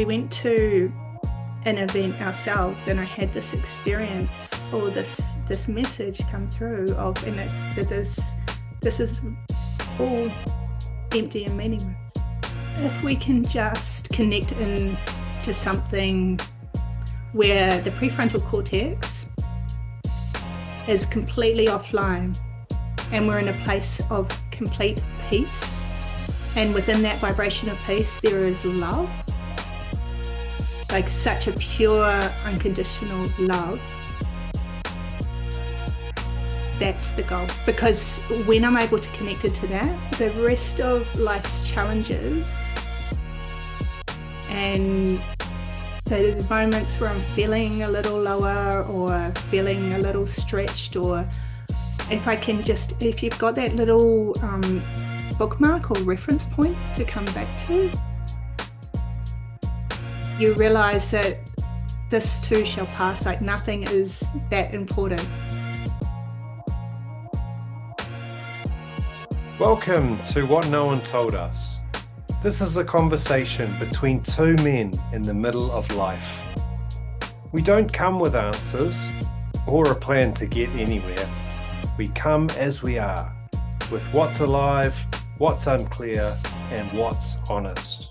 we went to an event ourselves, and I had this experience or this message come through of, and that this is all empty and meaningless. If we can just connect into something where the prefrontal cortex is completely offline and we're in a place of complete peace, and within that vibration of peace there is love, like such a pure unconditional love. That's the goal, because when I'm able to connect it to that, the rest of life's challenges and the moments where I'm feeling a little lower or feeling a little stretched, or if you've got that little bookmark or reference point to come back to, you realize that this too shall pass, like nothing is that important. Welcome to What No One Told Us. This is a conversation between two men in the middle of life. We don't come with answers or a plan to get anywhere. We come as we are, with what's alive, what's unclear, and what's honest.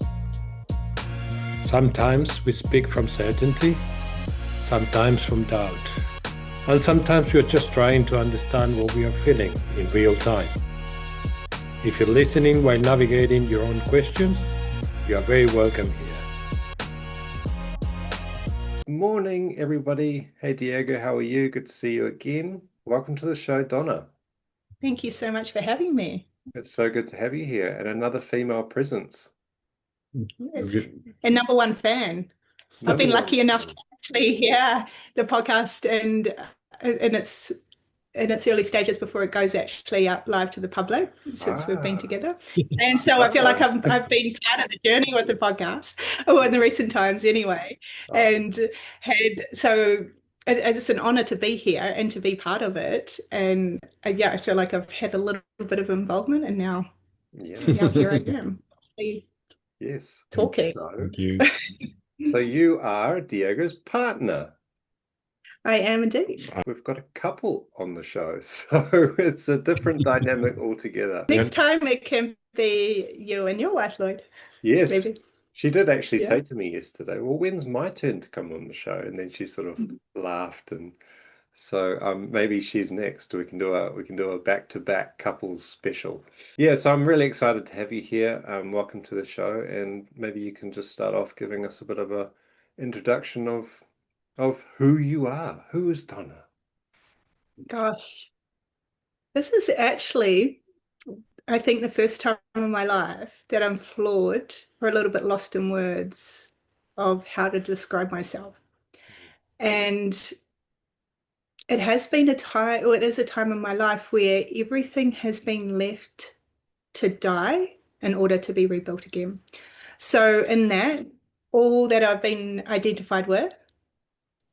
Sometimes we speak from certainty, sometimes from doubt, and sometimes we're just trying to understand what we are feeling in real time. If you're listening while navigating your own questions, you are very welcome here. Morning, everybody. Hey, Diego, how are you? Good to see you again. Welcome to the show, Donna. Thank you so much for having me. It's so good to have you here, and another female presence. Yes. A number one fan. I've been lucky enough to actually hear the podcast and in its early stages before it goes actually up live to the public since we've been together. And so I feel like I've been part of the journey with the podcast, or in the recent times anyway. And it's an honor to be here and to be part of it. And I feel like I've had a little bit of involvement, and now here I am. Yes. Talking. Thank you. So you are Diego's partner. I am indeed. We've got a couple on the show, so it's a different dynamic altogether. Next time it can be you and your wife, Lloyd. Yes. Maybe. She did actually say to me yesterday, well, when's my turn to come on the show? And then she sort of laughed, and so maybe she's next. We can do a back-to-back couples special. Yeah, so I'm really excited to have you here. Welcome to the show, and maybe you can just start off giving us a bit of a introduction of who you are. Who is Donna? Gosh, this is actually, I think, the first time in my life that I'm floored or a little bit lost in words of how to describe myself. And it has been it is a time in my life where everything has been left to die in order to be rebuilt again. So in that, all that I've been identified with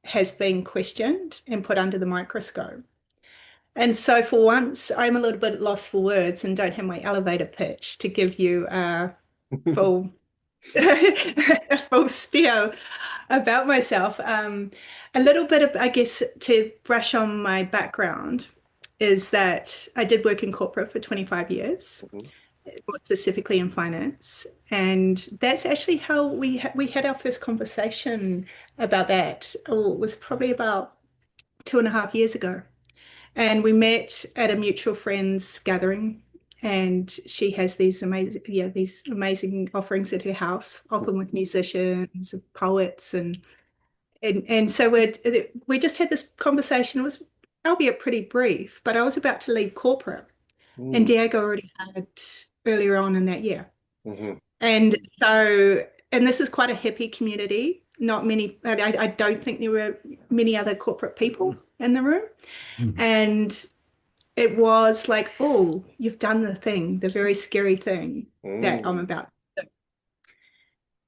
has been questioned and put under the microscope. And so for once, I'm a little bit lost for words and don't have my elevator pitch to give you a full spiel about myself. A little bit of, I guess, to brush on my background is that I did work in corporate for 25 years, more specifically in finance. And that's actually how we had our first conversation about that. Oh, it was probably about 2.5 years ago. And we met at a mutual friend's gathering, and she has these amazing offerings at her house, often with musicians, poets, and so we just had this conversation. It was, albeit pretty brief, but I was about to leave corporate, and Diego already had earlier on in that year. And so, and this is quite a hippie community. Not many, I don't think there were many other corporate people in the room. And it was like, oh, you've done the thing, the very scary thing that I'm about to do.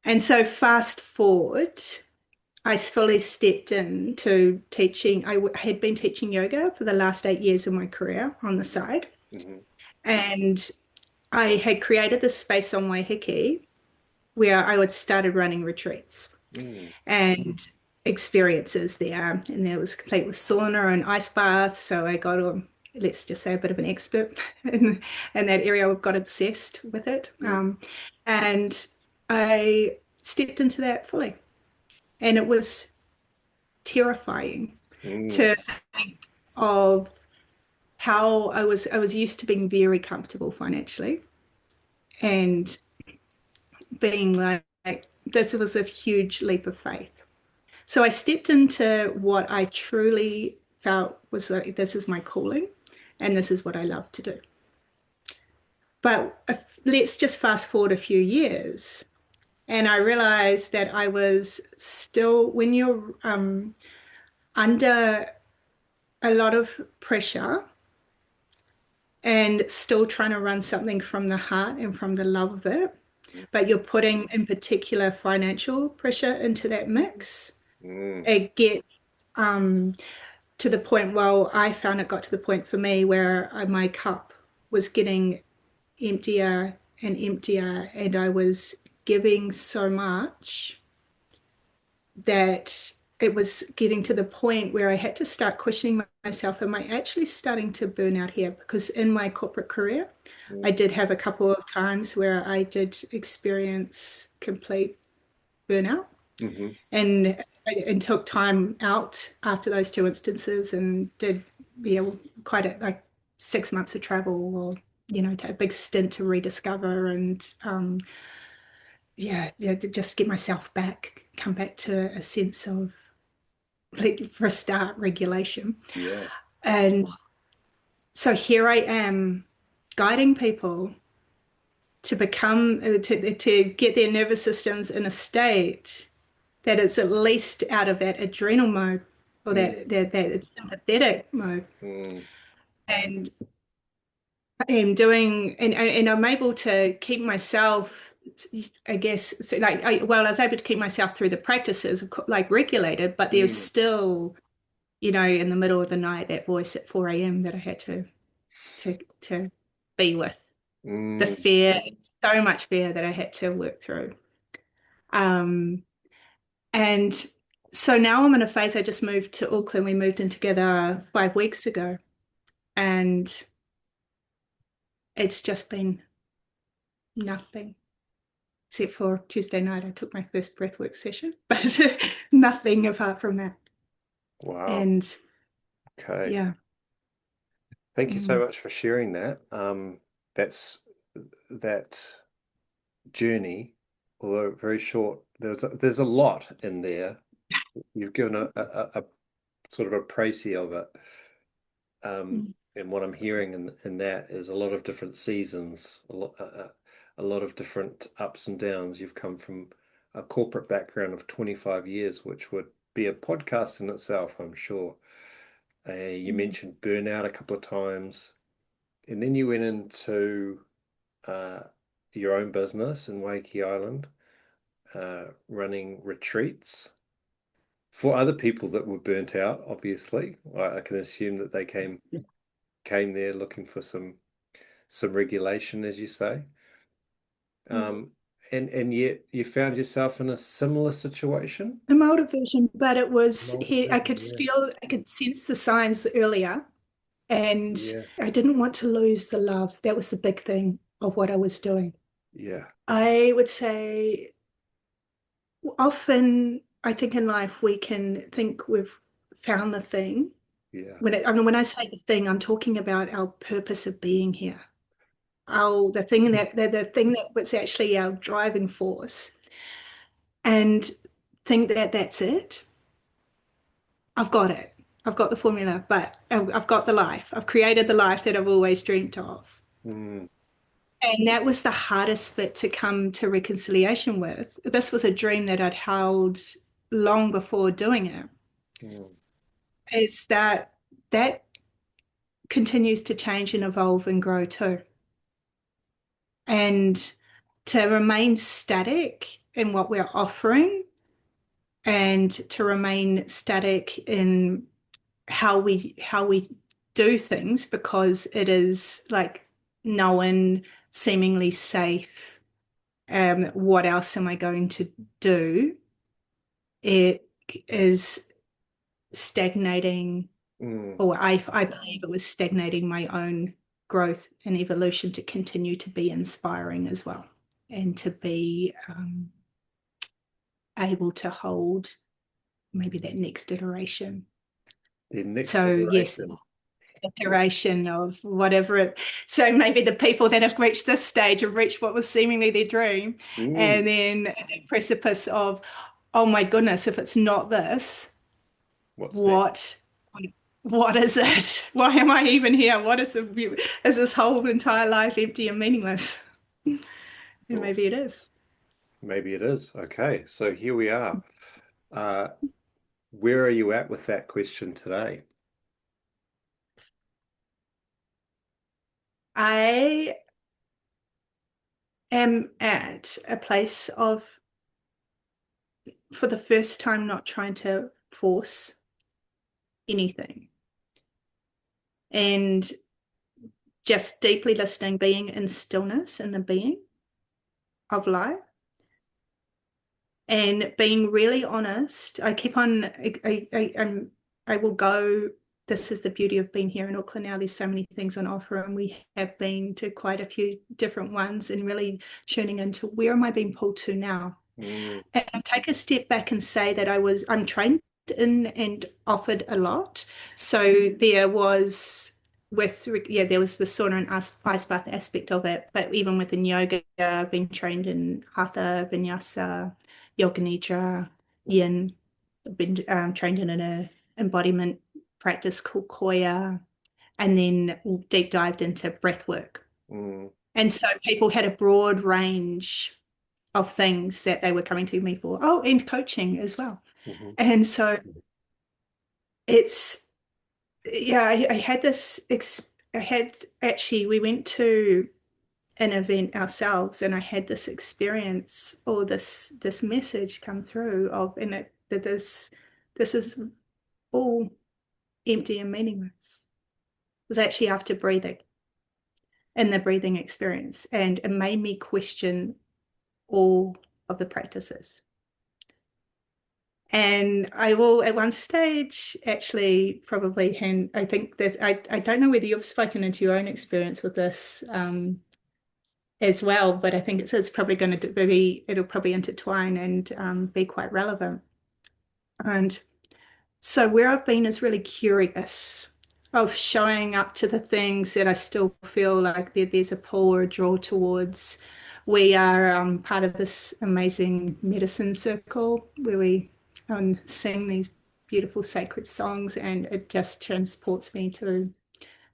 And so fast forward, I fully stepped into teaching. I had been teaching yoga for the last 8 years of my career on the side. And I had created this space on Waiheke where I would started running retreats Mm. and experiences there. And there was complete with sauna and ice baths. So I got let's just say a bit of an expert in that area. I've got obsessed with it. And I stepped into that fully. And it was terrifying to think of how I was used to being very comfortable financially and being like this was a huge leap of faith. So I stepped into what I truly felt was like, this is my calling and this is what I love to do. But let's just fast forward a few years. And I realized that I was still, when you're under a lot of pressure and still trying to run something from the heart and from the love of it, but you're putting in particular financial pressure into that mix, it gets to the point, well, I found it got to the point for me where my cup was getting emptier and emptier, and I was giving so much that it was getting to the point where I had to start questioning myself, am I actually starting to burn out here? Because in my corporate career, I did have a couple of times where I did experience complete burnout. And took time out after those two instances and did quite like 6 months of travel, or a big stint to rediscover and to just get myself back, come back to a sense of, like, for a start, regulation. And so here I am guiding people to become to get their nervous systems in a state that it's at least out of that adrenal mode, or that sympathetic mode. And I am doing, and I'm able to keep myself, I guess, like, I was able to keep myself through the practices, like, regulated, but there's still, in the middle of the night, that voice at 4 a.m. that I had to be with. The fear, so much fear that I had to work through. And so now I'm in a phase, I just moved to Auckland. We moved in together 5 weeks ago. And it's just been nothing. Except for Tuesday night, I took my first breathwork session, but nothing apart from that. Wow. And okay. Yeah. Thank you so much for sharing that. That journey, although very short, there's a lot in there. You've given a sort of a précis of it. And what I'm hearing in that is a lot of different seasons, a lot of different ups and downs. You've come from a corporate background of 25 years, which would be a podcast in itself, I'm sure. You mentioned burnout a couple of times, and then you went into your own business in Waiheke Island, running retreats for other people that were burnt out. Obviously, I can assume that they came there looking for some regulation, as you say. And yet you found yourself in a similar situation. A milder version, but it was, I could sense the signs earlier, and I didn't want to lose the love. That was the big thing of what I was doing. I would say often, I think in life we can think we've found the thing. When I say the thing, I'm talking about our purpose of being here. The thing that was actually our driving force, and think that that's it. I've got it. I've got the formula, but I've got the life. I've created the life that I've always dreamed of. And that was the hardest bit to come to reconciliation with. This was a dream that I'd held long before doing it. Is that continues to change and evolve and grow too. And to remain static in what we're offering, and to remain static in how we do things, because it is like known, seemingly safe, what else am I going to do? It is stagnating, or I believe it was stagnating my own growth and evolution to continue to be inspiring as well, and to be able to hold maybe that next iteration. Yes, iteration of whatever so maybe the people that have reached this stage have reached what was seemingly their dream, and then the precipice of, oh my goodness, if it's not this, what is it? Why am I even here? What is this whole entire life empty and meaningless? And maybe it is. Maybe it is. Okay, so here we are. Where are you at with that question today? I am at a place of, for the first time, not trying to force anything, and just deeply listening, being in stillness in the being of life, and being really honest. I keep on, I will go, this is the beauty of being here in Auckland now. There's so many things on offer, and we have been to quite a few different ones, and really tuning into where am I being pulled to now? And take a step back and say that I'm trained in and offered a lot. So there was there was the sauna and ice bath aspect of it, but even within yoga, I've been trained in hatha, vinyasa, yoga nidra, yin. I've been trained in an embodiment practice called koya, and then deep dived into breath work. And so people had a broad range of things that they were coming to me for. Oh, and coaching as well. And so it's, I had this, we went to an event ourselves, and I had this experience, or this message come through of, that this is all empty and meaningless. It was actually after breathing, in the breathing experience, and it made me question all of the practices. And I will at one stage actually probably I think that I don't know whether you've spoken into your own experience with this as well, but I think it's probably going to be, it'll probably intertwine and be quite relevant. And so where I've been is really curious of showing up to the things that I still feel like there's a pull or a draw towards. We are part of this amazing medicine circle where we sing these beautiful sacred songs, and it just transports me to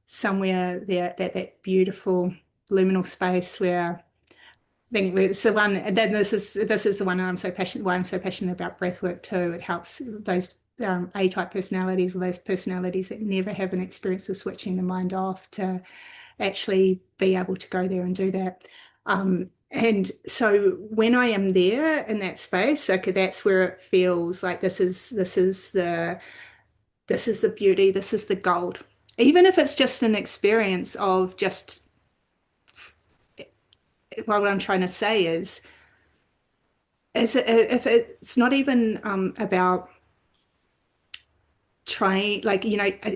somewhere there, that beautiful liminal space where I think it's the one. And then this is the one I'm so passionate. Why I'm so passionate about breath work too. It helps those A-type personalities, or those personalities that never have an experience of switching the mind off, to actually be able to go there and do that. And so when I am there in that space, okay, that's where it feels like this is the beauty, this is the gold. Even if it's just an experience of just, what I'm trying to say is if it's not even about trying, like,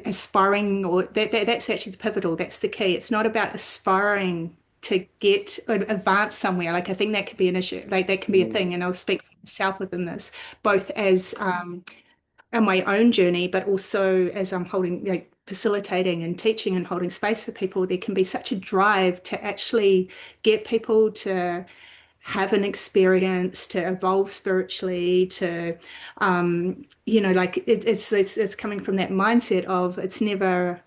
aspiring, or that's actually the pivotal, that's the key. It's not about aspiring to get or advance somewhere. Like, I think that could be an issue, like that can be a thing, and I'll speak for myself within this, both as in my own journey, but also as I'm holding, like, facilitating and teaching and holding space for people. There can be such a drive to actually get people to have an experience, to evolve spiritually, to like it's coming from that mindset of, it's never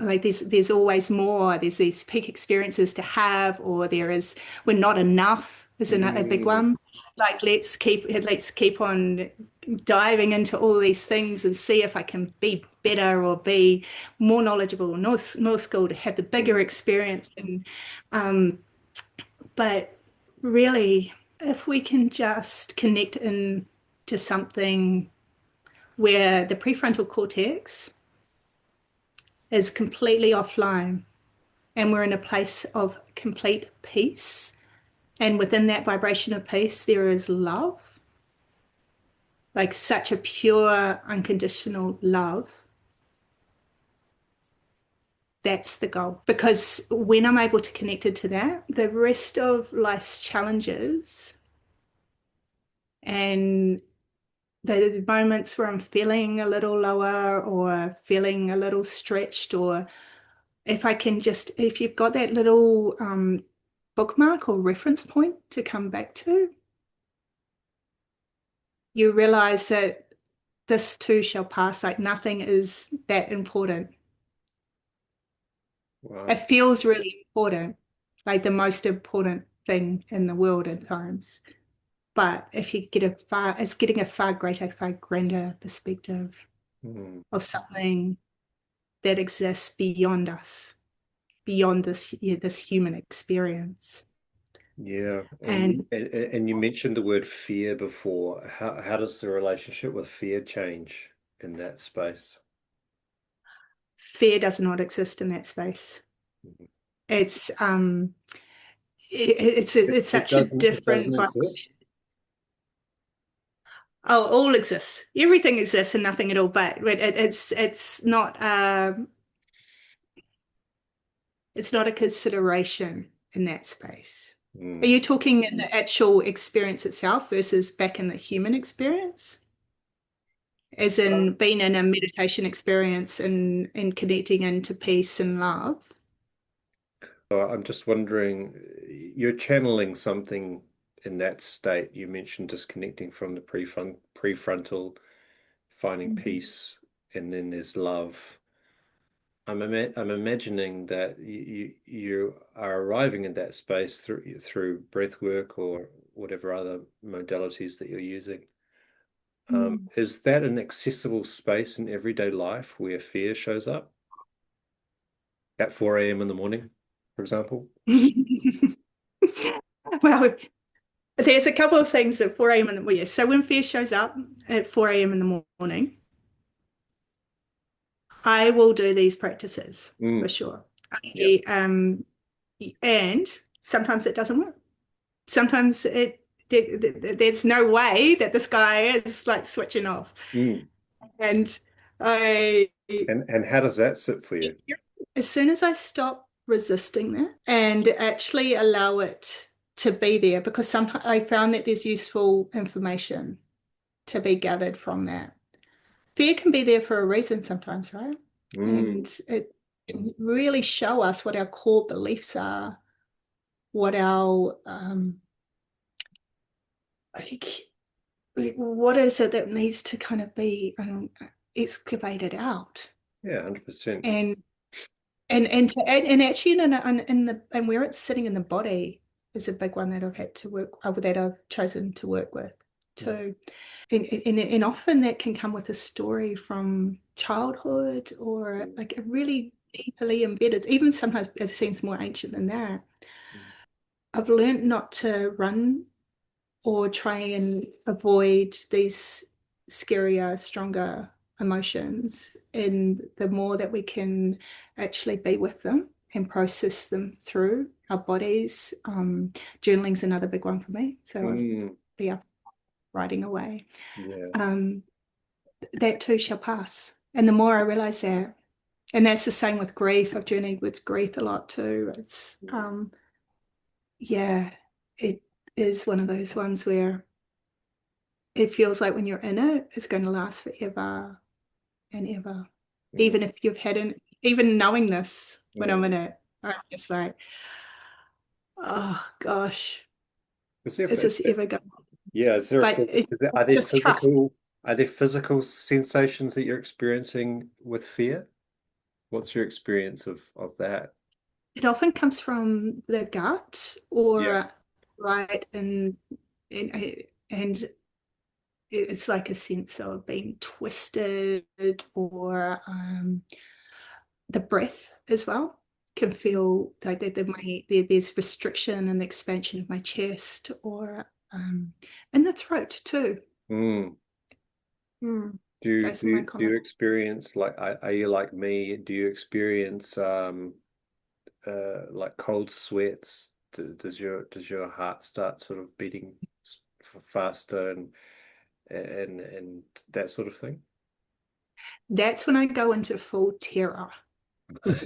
like there's always more, there's these peak experiences to have, or we're not enough is another big one. Like, let's keep on diving into all these things and see if I can be better, or be more knowledgeable, more skilled, to have the bigger experience. And but really, if we can just connect in to something where the prefrontal cortex is completely offline, and we're in a place of complete peace, And within that vibration of peace, there is love, like such a pure, unconditional love. That's the goal. Because when I'm able to connect it to that, the rest of life's challenges and the moments where I'm feeling a little lower or feeling a little stretched, or if you've got that little bookmark or reference point to come back to, you realize that this too shall pass. Like nothing is that important. Wow. It feels really important, like the most important thing in the world at times. But if you it's getting a far greater, far grander perspective of something that exists beyond us, beyond this human experience. Yeah, And and you mentioned the word fear before. How does the relationship with fear change in that space? fear does not exist in that space. Mhm. It's it's such a It doesn't different exist. vibration. Oh, all exists. Everything exists and nothing at all. But it's not a consideration in that space. Are you talking in the actual experience itself versus back in the human experience? As in being in a meditation experience and connecting into peace and love? So I'm just wondering, you're channeling something in that state. You mentioned disconnecting from the prefrontal, finding peace, and then there's love. I'm imagining that you are arriving in that space through breath work or whatever other modalities that you're using. Is that an accessible space in everyday life where fear shows up at 4 a.m. in the morning, for example? Well, there's a couple of things at 4 a.m. in the morning. So when fear shows up at 4 a.m. in the morning, I will do these practices for sure. Yep. And sometimes it doesn't work. Sometimes there's no way that this guy is like switching off. And I And how does that sit for you? as soon as I stop resisting that and actually allow it to be there, because sometimes I found that there's useful information to be gathered from that. Fear can be there for a reason sometimes, right? And it can really show us what our core beliefs are, what our I think what is it that needs to kind of be excavated out. Yeah, 100%. And actually and where it's sitting in the body is a big one that I've had to work that I've chosen to work with too. And often that can come with a story from childhood or like a really deeply embedded, even sometimes it seems more ancient than that. I've learned not to run or try and avoid these scarier, stronger emotions. And the more that we can actually be with them and process them through our bodies, journaling's another big one for me. So I'll be up writing away. That too shall pass. And the more I realize that, and that's the same with grief. I've journeyed with grief a lot too. It's it is one of those ones where it feels like when you're in it, it's going to last forever and ever. Even if you've even knowing this when I'm in it, I'm just like, oh gosh, is this ever going? Yeah, is there trust. Are there physical sensations that you're experiencing with fear? What's your experience of that? It often comes from the gut or right and it's like a sense of being twisted or the breath as well can feel like there's restriction in the expansion of my chest or in the throat too. Do you experience are you like me? Do you experience like cold sweats does your heart start sort of beating faster and that sort of thing? That's when I go into full terror.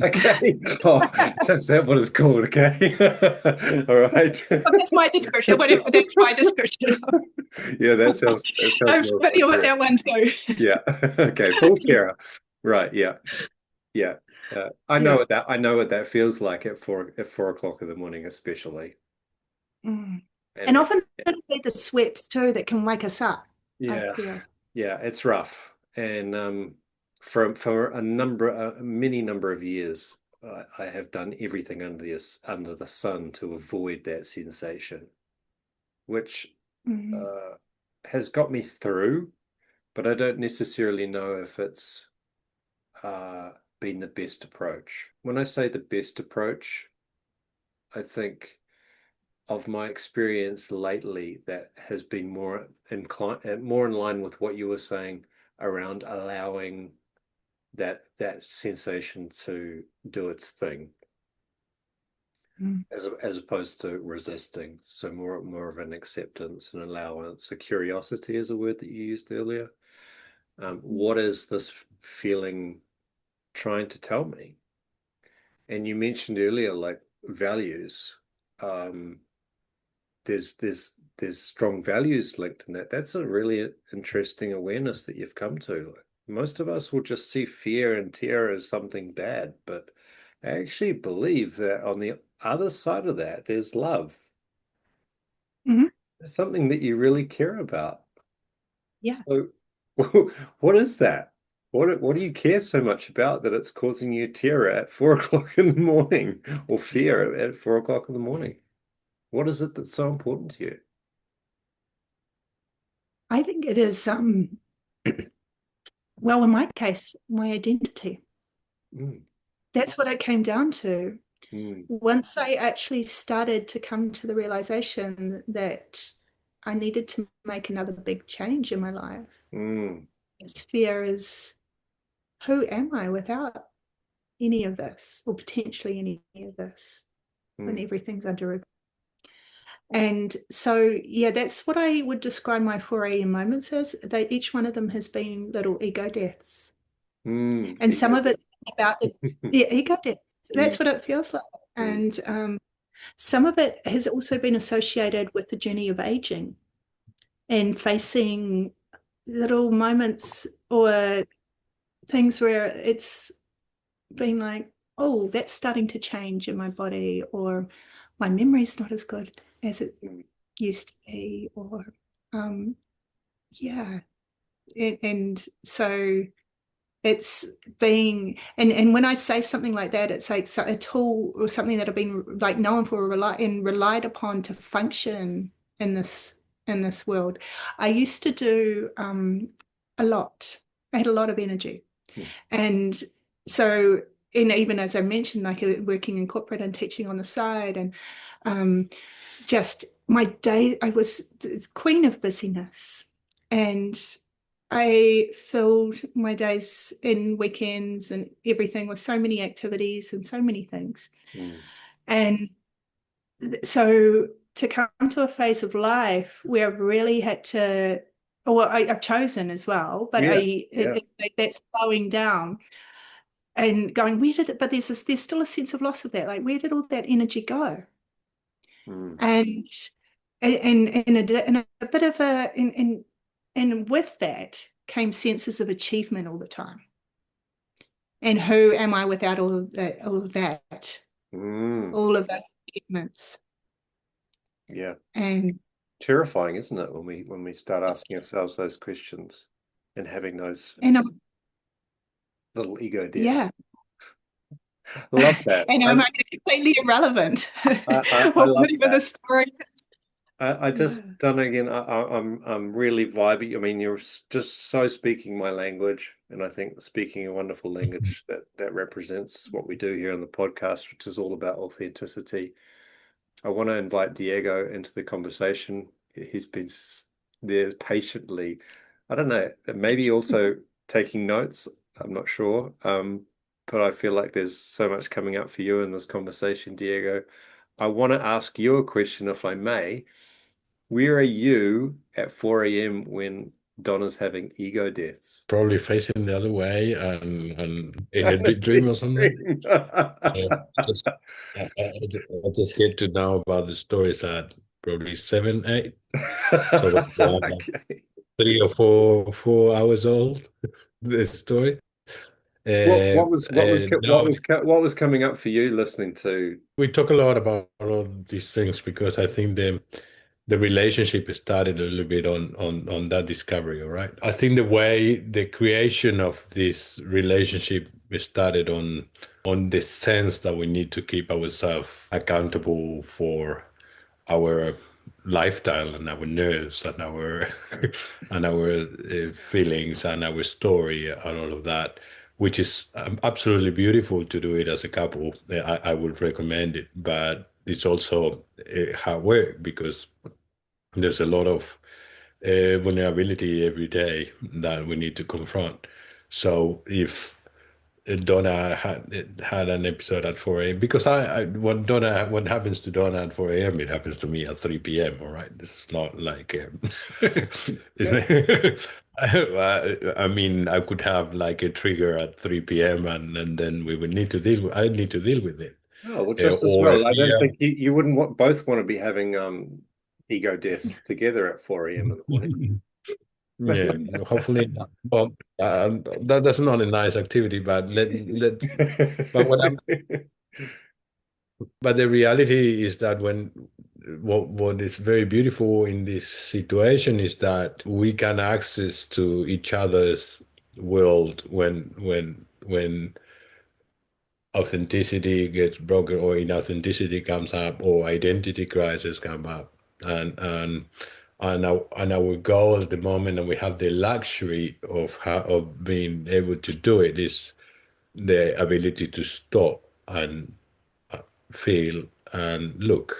Okay. Oh, that's that what it's called. Okay. All right. So that's my description. Whatever, that's my description. Yeah, that sounds I'm more familiar with appropriate. that one too. Yeah. Okay. Full terror. Right. Yeah. Yeah. Yeah. I know what that feels like at 4 o'clock in the morning, especially. Mm. And And often it'll be the sweats too that can wake us up, I yeah, feel. yeah, it's rough. And for many number of years, I have done everything under the sun to avoid that sensation, which Mm. uh, has got me through, but I don't necessarily know if it's uh, been the best approach. When I say the best approach, I think of my experience lately that has been more in line with what you were saying around allowing that sensation to do its thing, Mm. as opposed to resisting. So more of an acceptance and allowance. So curiosity is a word that you used earlier. What is this feeling trying to tell me? And you mentioned earlier, like values. Um, there's strong values linked in that. That's a really interesting awareness that you've come to. Most of us will just see fear and terror as something bad, but I actually believe that on the other side of that, there's love. Mhm. There's something that you really care about. Yeah. So, what is that? What do you care so much about that it's causing you terror at 4 o'clock in the morning, or fear at 4 o'clock in the morning? What is it that's so important to you? I think it is, well, in my case, my identity. Mm, That's what it came down to. mm, Once I actually started to come to the realization that I needed to make another big change in my life. mm, Its fear is, who am I without any of this, or potentially any of this, when mm. everything's under review? And so, yeah, that's what I would describe my 4 a.m. moments as. They, each one of them has been little ego deaths. And some Ego of it about the ego deaths. mm, That's what it feels like. mm, And some of it has also been associated with the journey of aging and facing little moments or things where it's been like, oh, that's starting to change in my body, or my memory's not as good as it mm, used to be, or yeah. And so it's being, and when I say something like that, it's like a tool or something that I've been like known for, relied upon to function in this world. I used to do a lot. I had a lot of energy, mm, and so, and even as I mentioned, like working in corporate and teaching on the side, and just my day, I was the queen of busyness, and I filled my days and weekends and everything with so many activities and so many things. mm. And so to come to a phase of life where I've really had to, well, I've chosen as well, but Yeah, yeah. that's slowing down and going, where did it, but there's still a sense of loss of that. Like, where did all that energy go? Mm, And and a bit of a, and with that came senses of achievement all the time. And who am I without mm. all of those achievements? Yeah. And Terrifying, isn't it, when we start asking ourselves those questions and having those and little ego deaths. yeah, Love that. and I'm completely irrelevant, I or love whatever the that. story is. I Yeah. just done again. I'm really vibey. I mean, you're just so speaking my language, and I think speaking a wonderful language that represents what we do here on the podcast, which is all about authenticity. I want to invite Diego into the conversation. He's been there patiently. I don't know, maybe also taking notes. I'm not sure. But I feel like there's so much coming up for you in this conversation, Diego. I want to ask you a question, if I may. Where are you at 4 a.m. when Donna's having ego deaths? Probably facing the other way and in a dream or something. Yeah, just, I just get to know about the stories at probably 7, 8. So Okay. 3 or 4 hours old. This story. No, What was coming up for you listening to? we talk a lot about all of these things because I think the relationship started a little bit on that discovery, all right? I think the way the creation of this relationship started on the sense that we need to keep ourselves accountable for our lifestyle and our nerves and our and our feelings and our story and all of that, which is absolutely beautiful to do it as a couple. I would recommend it, but it's also hard work because there's a lot of vulnerability every day that we need to confront. So if Donna had an episode at 4 a.m. because what happens to Donna at 4 a.m. it happens to me at 3 p.m. All right, it's not like I mean, I could have like a trigger at 3 p.m. and then we would need to I need to deal with it. Oh, well, just as Or well. if I don't we think you wouldn't both want to be having ego deaths together at 4 a.m. in the morning. yeah, hopefully not. Well, that's not a nice activity, but but what I'm but the reality is that what is very beautiful in this situation is that we can access to each other's world when authenticity gets broken or inauthenticity comes up or identity crisis come up and our goal at the moment, and we have the luxury of being able to do it, is the ability to stop and feel and look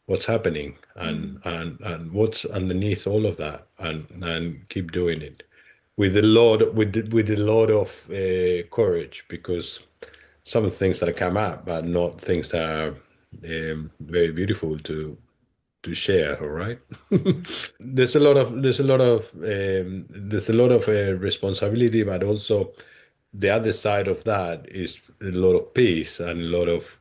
what's happening and what's underneath all of that and keep doing it with a lot of courage, because some of the things that come up are not things that are very beautiful to share. All right. There's a lot of responsibility, but also the other side of that is a lot of peace and a lot of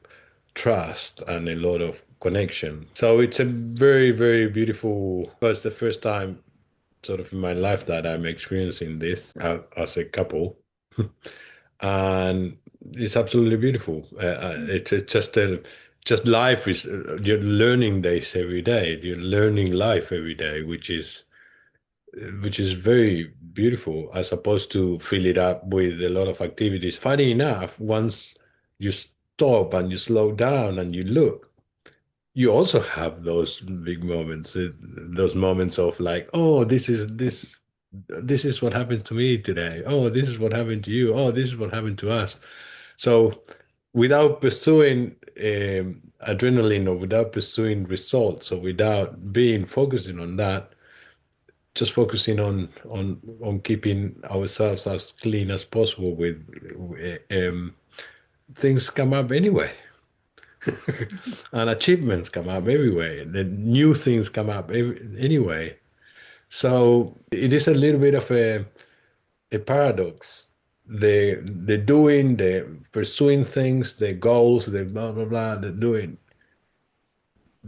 trust and a lot of connection. So it's a very beautiful. Well, it's the first time sort of in my life that I'm experiencing this as a couple, and it's absolutely beautiful. It's just life is you're learning days every day. You're learning life every day, which is very beautiful, as opposed to fill it up with a lot of activities. Funny enough, once you stop and you slow down and you look, you also have those big moments, those moments of like, oh, this is what happened to me today. Oh, this is what happened to you. Oh, this is what happened to us. So without pursuing adrenaline or without pursuing results or without being focusing on that, just focusing on keeping ourselves as clean as possible with things come up anyway. And achievements come up everywhere. The new things come up anyway. So it is a little bit of a paradox. The doing, the pursuing things, the goals, the blah blah blah, the doing.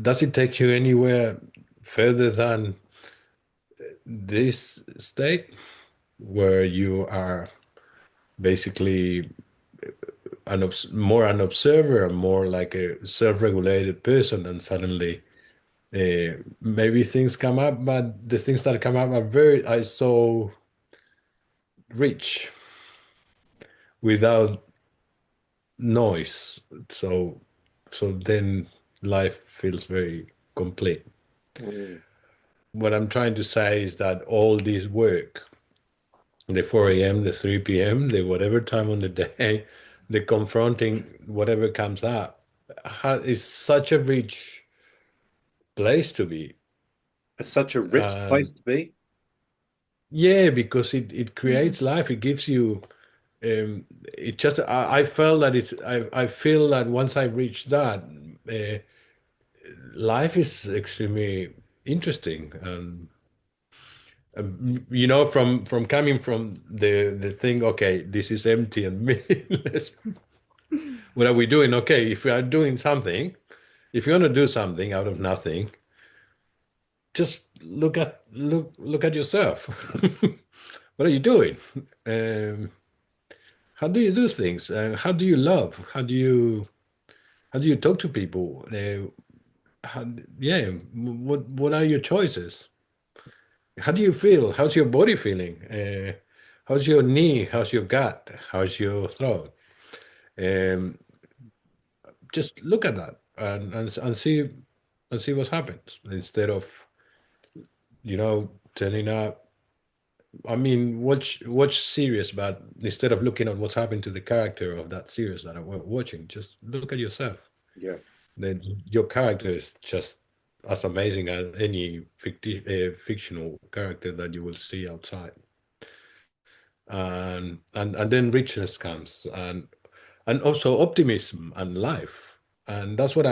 Does it take you anywhere further than this state where you are basically more an observer, more like a self-regulated person, and suddenly maybe things come up, but the things that come up are so rich without noise. So then life feels very complete. Mm. What I'm trying to say is that all this work, the 4 a.m., the 3 p.m., the whatever time on the day, the confronting whatever comes up, is such a rich place to be. It's such a rich place to be. Yeah, because it creates life. It gives you it just I felt that I feel that once I reach that, life is extremely interesting, and you know, from coming from the thing, okay, this is empty and meaningless. What are we doing? Okay, if we are doing something, if you want to do something out of nothing, just look at yourself. What are you doing? Um, how do you do things? How do you love? How do you talk to people? How, yeah, what are your choices? How do you feel? How's your body feeling? How's your knee? How's your gut? How's your throat? Um, just look at that and see what happens instead of turning up. I mean, watch series, but instead of looking at what's happened to the character of that series that I'm watching, just look at yourself. Yeah. Then your character is just as amazing as any fictional character that you will see outside. And then richness comes, and also optimism and life, and that's what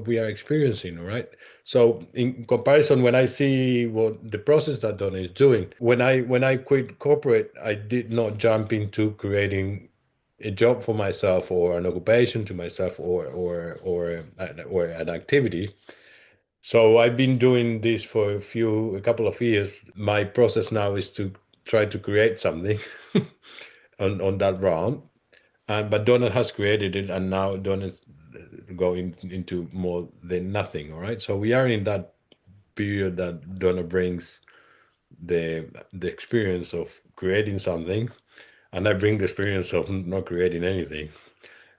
we are experiencing. All right, so in comparison, when I see what the process that Donna is doing, when I quit corporate, I did not jump into creating a job for myself or an occupation to myself or an activity. So I've been doing this for a couple of years. My process now is to try to create something on that round. And but Donna has created it, and now Donna's going into more than nothing. All right. So we are in that period that Donna brings the experience of creating something, and I bring the experience of not creating anything.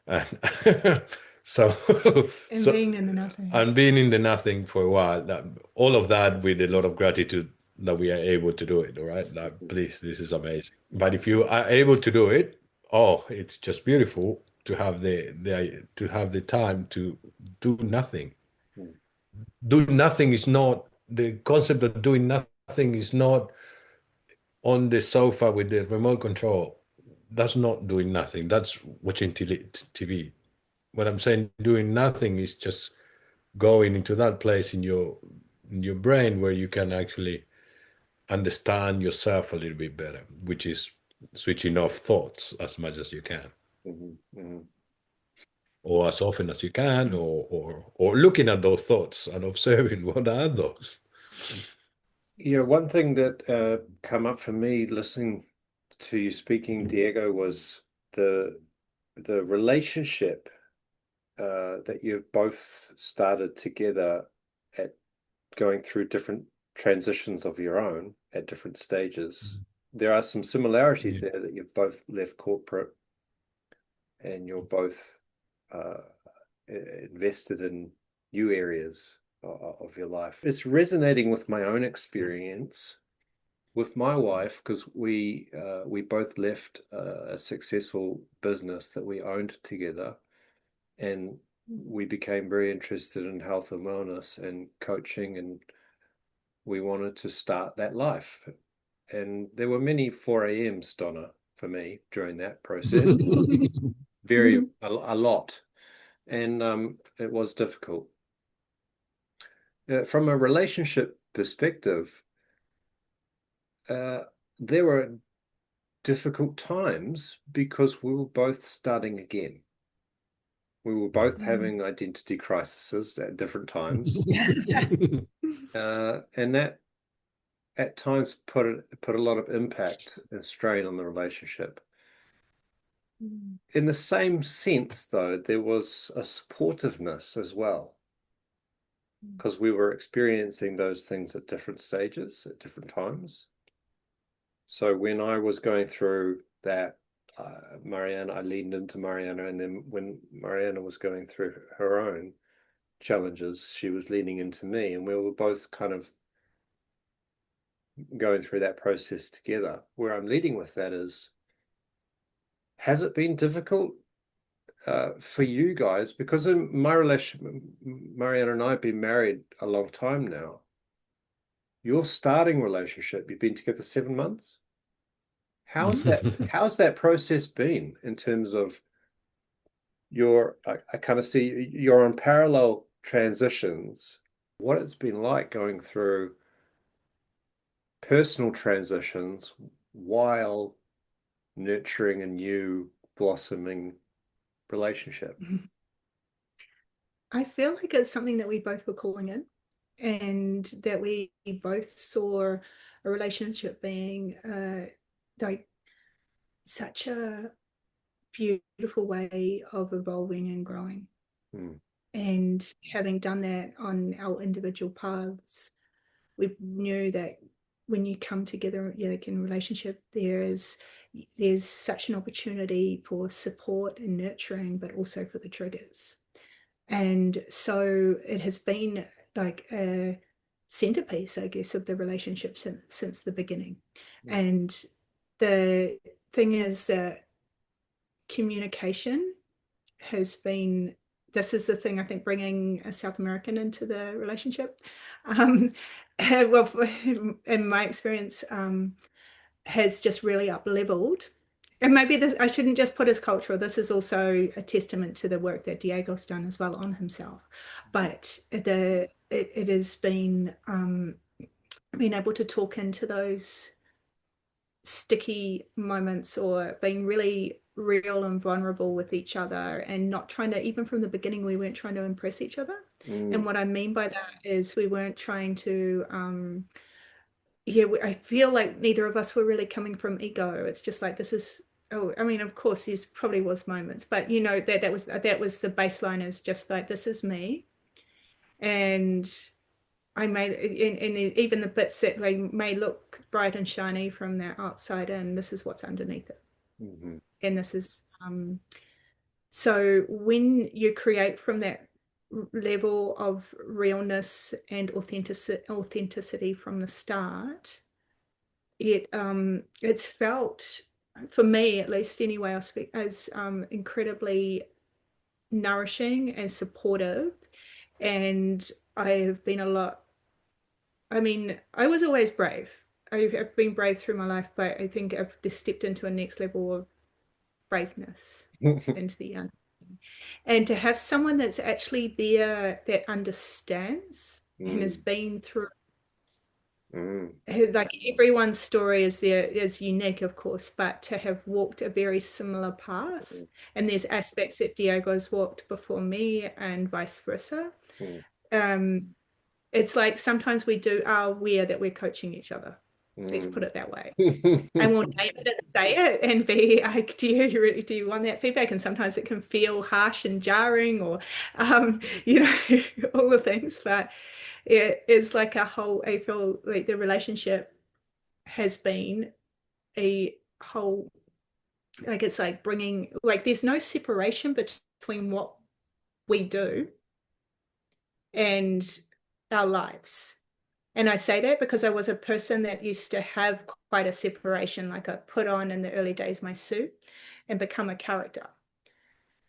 And so And so being in the nothing. and being in the nothing for a while, all of that with a lot of gratitude that we are able to do it. All right, please, this is amazing. But if you are able to do it, oh, it's just beautiful to have the time to do nothing. Mm. Do nothing is not the concept of doing nothing is not on the sofa with the remote control. That's not doing nothing. That's watching TV. What I'm saying, doing nothing is just going into that place in your brain where you can actually understand yourself a little bit better, which is switching off thoughts as much as you can, or as often as you can, or looking at those thoughts and observing what are those. Yeah, one thing that come up for me listening to you speaking, Diego, was the relationship that you've both started together at going through different transitions of your own at different stages. There are some similarities there that you've both left corporate and you're both invested in new areas of your life. It's resonating with my own experience with my wife because we both left a successful business that we owned together, and we became very interested in health and wellness and coaching, and we wanted to start that life. And there were many 4 a.m.s, Donna, for me during that process. A lot. And it was difficult. From a relationship perspective, there were difficult times because we were both starting again. We were both having identity crises at different times. And that at times put a lot of impact and strain on the relationship. In the same sense, though, there was a supportiveness as well, because we were experiencing those things at different stages, at different times. So when I was going through that, Mariana, I leaned into Mariana, and then when Mariana was going through her own challenges, she was leaning into me, and we were both kind of going through that process together. Where I'm leading with that is, has it been difficult for you guys? Because in my relationship, Mariana and I have been married a long time now. Your starting relationship, you've been together 7 months. How's that process been in terms of I kind of see you're on parallel transitions. What it's been like going through personal transitions while nurturing a new blossoming relationship. I feel like it's something that we both were calling in, and that we both saw a relationship being like such a beautiful way of evolving and growing. And having done that on our individual paths, we knew that when you come together, like in a relationship, there's such an opportunity for support and nurturing, but also for the triggers. And so it has been like a centerpiece, I guess, of the relationship since the beginning. And the thing is that communication has been, this is the thing, I think, bringing a South American into the relationship. Well, in my experience, has just really up-leveled. And maybe this, I shouldn't just put as cultural. This is also a testament to the work that Diego's done as well on himself. But it has been being able to talk into those sticky moments, or being really real and vulnerable with each other, and not trying to, even from the beginning, we weren't trying to impress each other. And what I mean by that is we weren't trying to I feel like neither of us were really coming from ego. It's just like, this is, oh, I mean, of course, there's probably was moments, but you know, that was the baseline, is just like, this is me. And I made, and even the bits that may look bright and shiny from the outside in, this is what's underneath it. And this is, so when you create from that level of realness and authenticity from the start, it's felt, for me at least anyway, I'll speak, as incredibly nourishing and supportive. And I have been I mean, I was always brave. I've been brave through my life, but I think I've just stepped into a next level of braveness into the unknown. And to have someone that's actually there that understands and has been through, like, everyone's story is unique, of course, but to have walked a very similar path, and there's aspects that Diego's walked before me and vice versa. It's like sometimes we do are aware that we're coaching each other. Let's put it that way. And we'll name it and say it and be like, do you want that feedback? And sometimes it can feel harsh and jarring, or you know, all the things. But it is like a whole, I feel like the relationship has been a whole, like, it's like bringing, like, there's no separation between what we do and our lives. And I say that because I was a person that used to have quite a separation. Like, I put on in the early days my suit and become a character.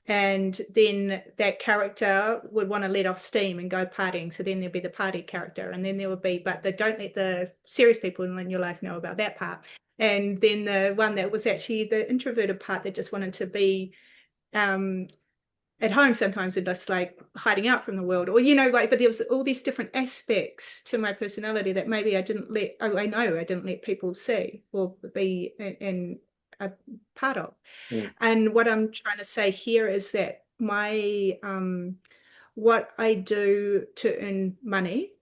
And then that character would want to let off steam and go partying. So then there'd be the party character. And then there would be, but they don't let the serious people in your life know about that part. And then the one that was actually the introverted part that just wanted to be at home sometimes, and just like hiding out from the world, or, you know, like, but there was all these different aspects to my personality that maybe I know I didn't let people see or be in a part of. And what I'm trying to say here is that my what I do to earn money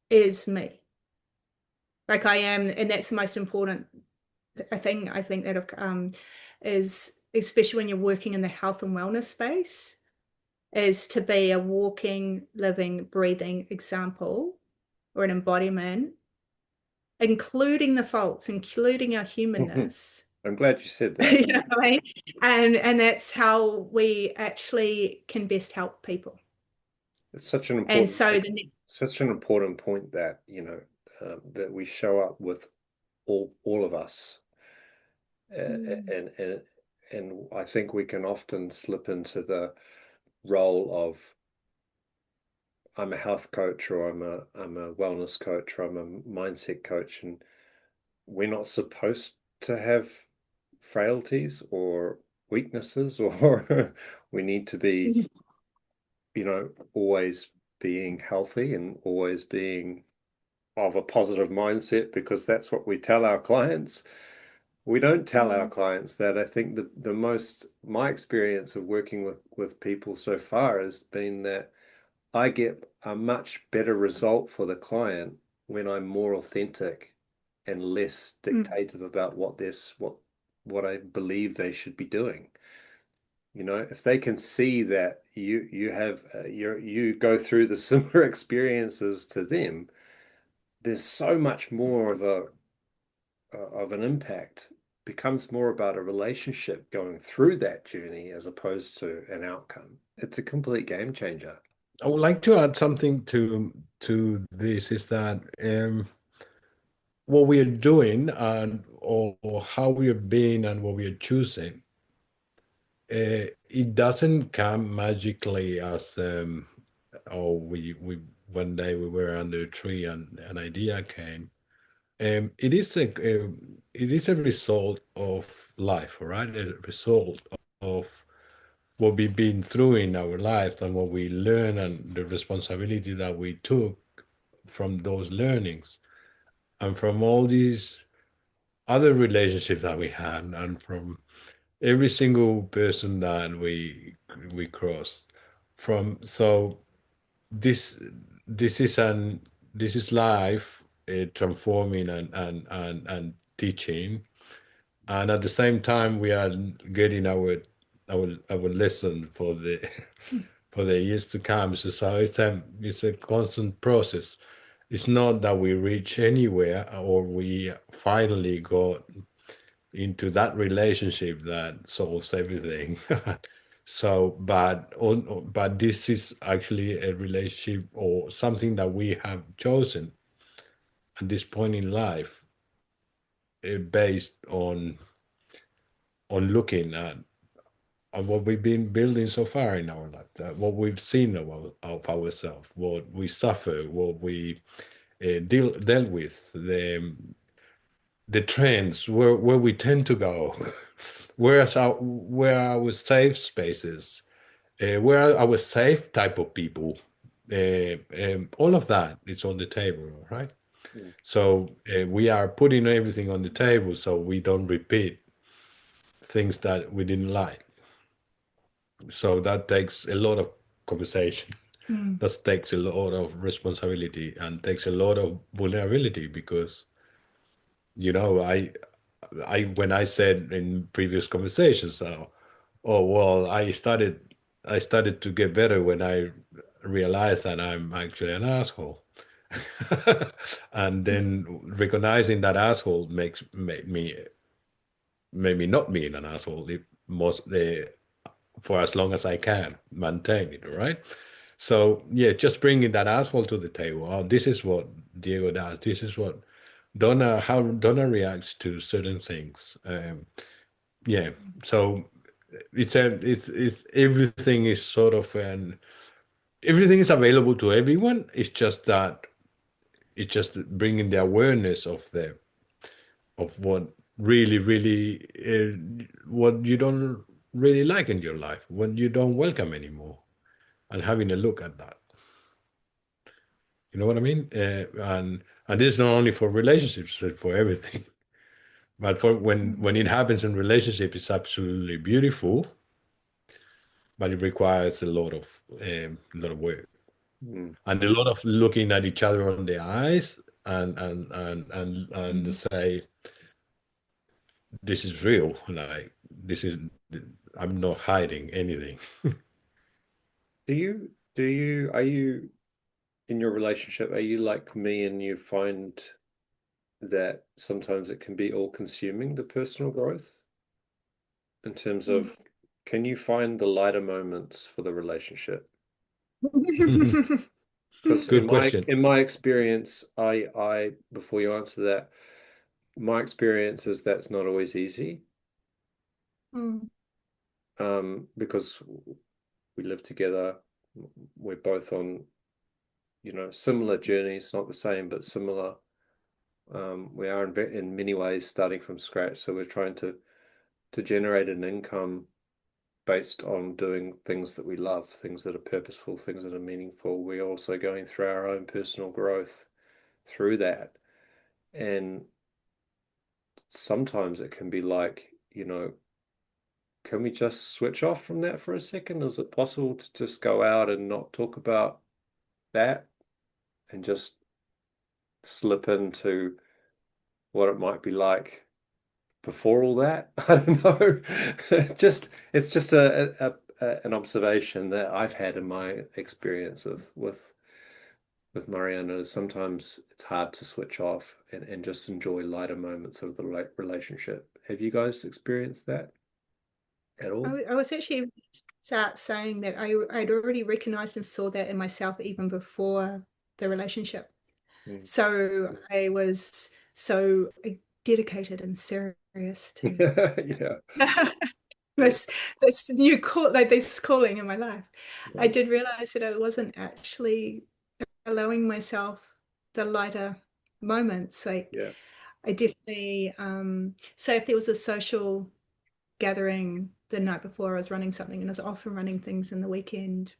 is me. Like, I am, and that's the most important thing I think that is, especially when you're working in the health and wellness space, is to be a walking, living, breathing example, or an embodiment, including the faults, including our humanness. I'm glad you said that. You know what I mean? And that's how we actually can best help people. It's such an important point that, you know, that we show up with all of us, and I think we can often slip into the role of, I'm a health coach, or I'm a wellness coach, or I'm a mindset coach, and we're not supposed to have frailties or weaknesses, or we need to be, always being healthy and always being of a positive mindset, because that's what we tell our clients. We don't tell our clients that. I think my experience of working with people so far has been that I get a much better result for the client when I'm more authentic and less dictative about what I believe they should be doing. If they can see that you go through the similar experiences to them, there's so much more of an impact. Becomes more about a relationship going through that journey as opposed to an outcome. It's a complete game changer. I would like to add something to this, is that what we are doing, and or how we are being and what we are choosing, it doesn't come magically as oh, we one day we were under a tree and an idea came. It is a result of life, all right? A result of what we've been through in our lives and what we learn, and the responsibility that we took from those learnings, and from all these other relationships that we had, and from every single person that we crossed from. So this this is an this is life, transforming and teaching, and at the same time we are getting our lesson for the for the years to come. So it's a constant process. It's not that we reach anywhere or we finally got into that relationship that solves everything. So, but this is actually a relationship or something that we have chosen at this point in life, based on looking at what we've been building so far in our life, what we've seen of ourselves, what we suffer, what we dealt with, the trends, where we tend to go, where our safe spaces, where are our safe type of people, all of that is on the table, right? So we are putting everything on the table so we don't repeat things that we didn't like. So that takes a lot of conversation. That takes a lot of responsibility and takes a lot of vulnerability, because I when I said in previous conversations, oh well, I started to get better when I realized that I'm actually an asshole. And then recognizing that asshole made me not being an asshole, for as long as I can maintain it, right? So yeah, just bringing that asshole to the table. Oh, this is what Diego does. This is what how Donna reacts to certain things. Yeah, so it's everything is sort of everything is available to everyone. It's just that it's just bringing the awareness of what really what you don't really like in your life, what you don't welcome anymore, and having a look at that. You know what I mean? And this is not only for relationships, but for everything. But for when it happens in relationship, it's absolutely beautiful, but it requires a lot of work, and a lot of looking at each other on the eyes, and say, this is real. Like, this is, I'm not hiding anything. Are you in your relationship, are you like me and you find that sometimes it can be all consuming, the personal growth, in terms of, can you find the lighter moments for the relationship? Because Good question. in my experience, I before you answer that, my experience is that's not always easy. Because we live together, we're both on, similar journeys, not the same, but similar. We are in many ways starting from scratch, so we're trying to generate an income based on doing things that we love, things that are purposeful, things that are meaningful. We're also going through our own personal growth through that. And sometimes it can be like, can we just switch off from that for a second? Is it possible to just go out and not talk about that and just slip into what it might be like before all that? I don't know. It's just an observation that I've had in my experience with Mariana. Sometimes it's hard to switch off and just enjoy lighter moments of the relationship. Have you guys experienced that at all? I was actually start saying that I'd already recognized and saw that in myself even before the relationship. So I was so dedicated and serious to Yeah. this new call, like this calling in my life. Yeah. I did realize that I wasn't actually allowing myself the lighter moments. Like Yeah. I definitely so if there was a social gathering the night before, I was running something, and I was often running things in the weekend,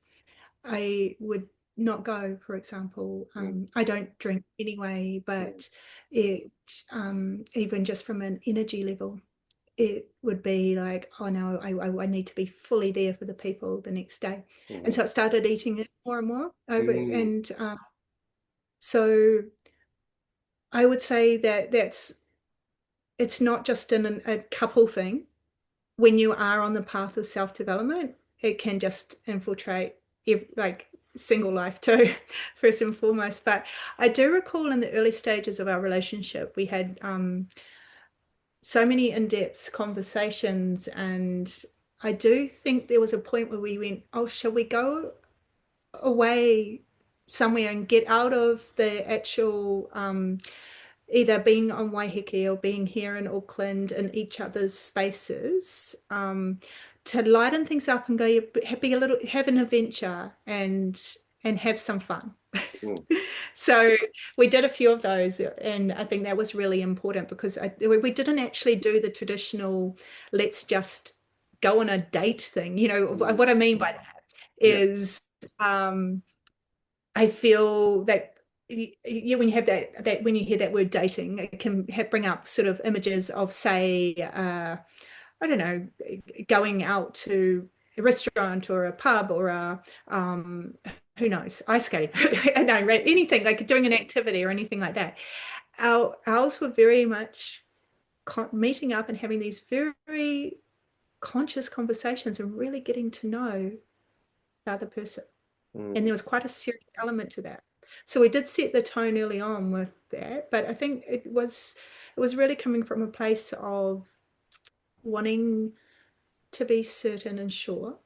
I would not go, for example. I don't drink anyway, but it even just from an energy level, it would be like, oh no, I need to be fully there for the people the next day. And so I started eating it more and more over. And so I would say that it's not just a couple thing. When you are on the path of self-development, it can just infiltrate like single life too, first and foremost. But I do recall in the early stages of our relationship, we had so many in-depth conversations, and I do think there was a point where we went, oh, shall we go away somewhere and get out of the actual either being on Waiheke or being here in Auckland in each other's spaces, to lighten things up and go be a little, have an adventure and have some fun. So we did a few of those, and I think that was really important because we didn't actually do the traditional let's just go on a date thing. What I mean by that is I feel that when you have that when you hear that word dating, it can bring up sort of images of, say, I don't know, going out to a restaurant or a pub or a who knows, ice skating. No, anything like doing an activity or anything like that. Ours were very much meeting up and having these very conscious conversations and really getting to know the other person. And there was quite a serious element to that. So we did set the tone early on with that, but I think it was really coming from a place of wanting to be certain and sure.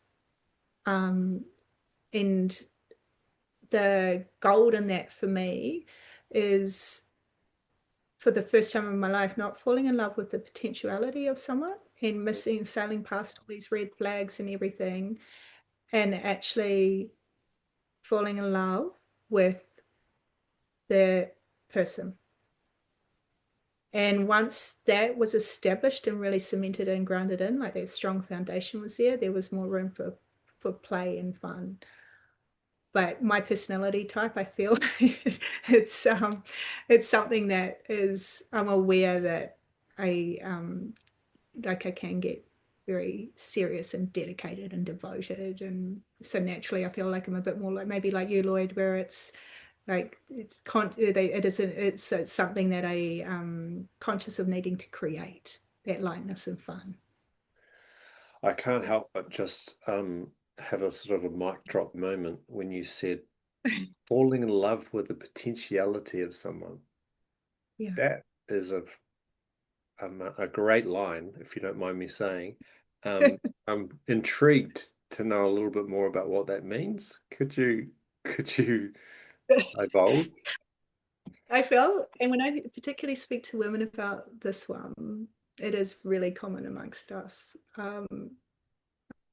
And the gold in that for me is, for the first time in my life, not falling in love with the potentiality of someone and missing, sailing past all these red flags and everything, and actually falling in love with the person. And once that was established and really cemented and grounded in, like that strong foundation was there was more room for play and fun. But my personality type, I feel it's something that is, I'm aware that I can get very serious and dedicated and devoted, and so naturally I feel like I'm a bit more like maybe like you, Lloyd, where it's like it's something that I conscious of needing to create that lightness and fun. I can't help but just have a sort of a mic drop moment when you said falling in love with the potentiality of someone. Yeah. That is a great line, if you don't mind me saying. I'm intrigued to know a little bit more about what that means. Could you divulge? I feel, and when I particularly speak to women about this one, it is really common amongst us.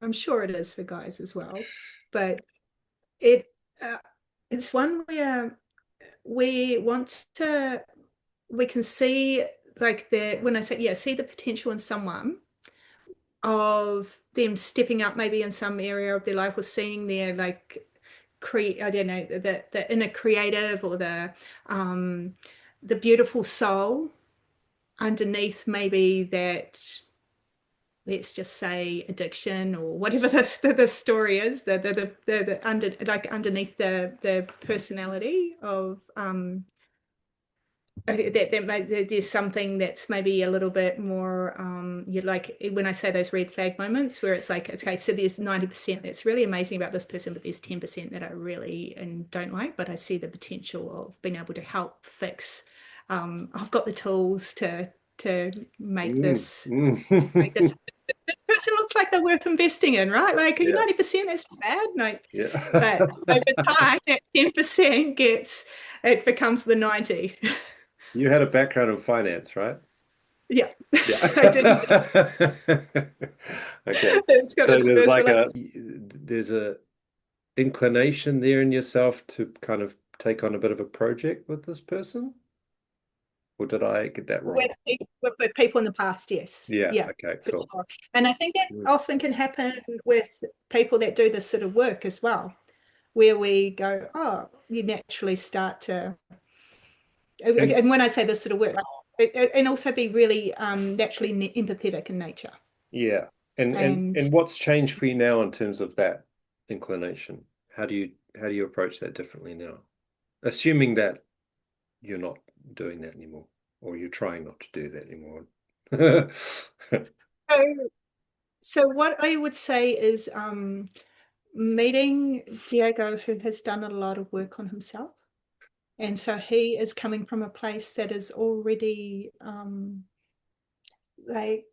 I'm sure it is for guys as well, but it's one where we can see, like, when I say, yeah, see the potential in someone, of them stepping up maybe in some area of their life, or seeing their like I don't know, the inner creative, or the beautiful soul underneath maybe that, let's just say, addiction, or whatever the story is, the under, like underneath the personality of that there's something that's maybe a little bit more you like, when I say those red flag moments where it's like, okay, so there's 90% that's really amazing about this person, but there's 10% that I really and don't like, but I see the potential of being able to help fix. I've got the tools to make this make this person looks like they're worth investing in, right? Like 90%, that's bad. Like, but over time, that 10% it becomes the 90. You had a background in finance, right? Yeah. I didn't. Okay. It's got So there's like there's a inclination there in yourself to kind of take on a bit of a project with this person? Or did I get that wrong? With people in the past, yes. Yeah. Okay, cool. Sure. And I think that often can happen with people that do this sort of work as well, where we go, oh, you naturally start to, and when I say this sort of work, and also be really naturally empathetic in nature. Yeah. And what's changed for you now in terms of that inclination? How do you approach that differently now? Assuming that you're not doing that anymore, or you're trying not to do that anymore. So what I would say is meeting Diego, who has done a lot of work on himself. And so he is coming from a place that is already like,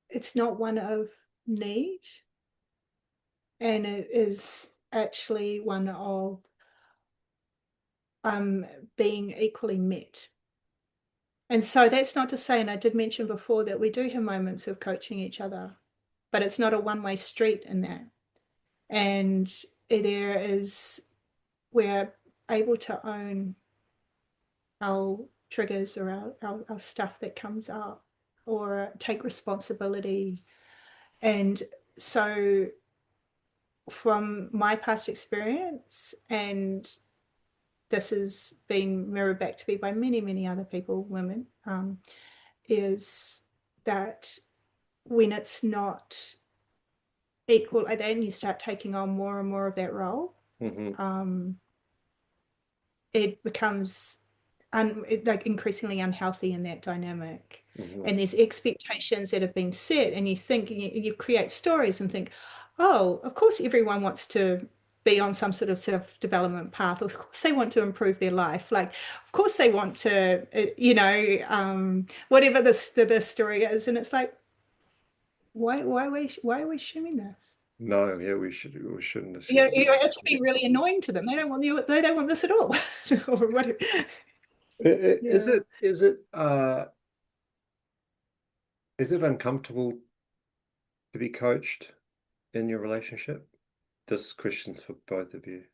it's not one of need, and it is actually one of being equally met. And so that's not to say, and I did mention before, that we do have moments of coaching each other, but it's not a one-way street in that. And we're able to own our triggers, or our stuff that comes up, or take responsibility. And so from my past experience, and this has been mirrored back to me by many, many other people, women, is that when it's not equal like that, and you start taking on more and more of that role, it becomes like increasingly unhealthy in that dynamic. And there's expectations that have been set, and you think, you create stories and think, oh, of course everyone wants to be on some sort of self-development path. Of course they want to improve their life. Like, of course they want to, whatever the story is. And it's like, why are we assuming this? No, yeah, we shouldn't assume. You're actually being really annoying to them. They don't want this at all. Or whatever. Is it uncomfortable to be coached in your relationship? This question's for both of you.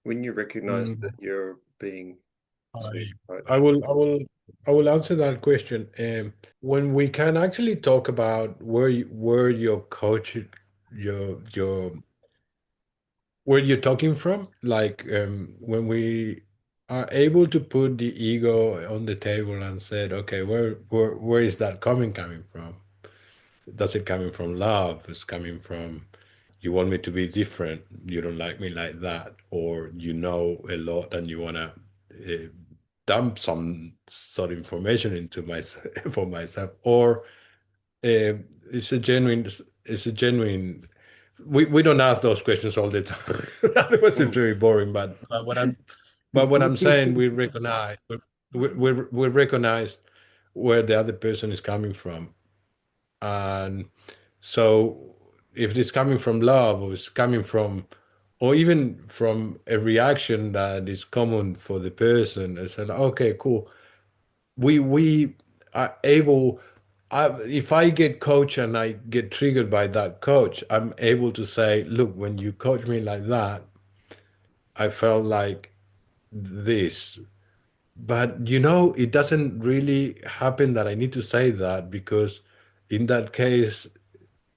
When you recognize that you're being I will answer that question. When we can actually talk about where your coach, where you're talking from, like when we are able to put the ego on the table and said, okay, where is that coming from? Does it coming from love? It's coming from, you want me to be different, you don't like me like that, or you know a lot and you want to dump some sort of information into myself for myself, or it's a genuine. We don't ask those questions all the time. That was very boring, but what I'm saying, we recognize where the other person is coming from. And so if it's coming from love, or it's coming from, or even from a reaction that is common for the person, I said, okay, cool. We are able, if I get coached and I get triggered by that coach, I'm able to say, look, when you coach me like that, I felt like this. But it doesn't really happen that I need to say that, because in that case,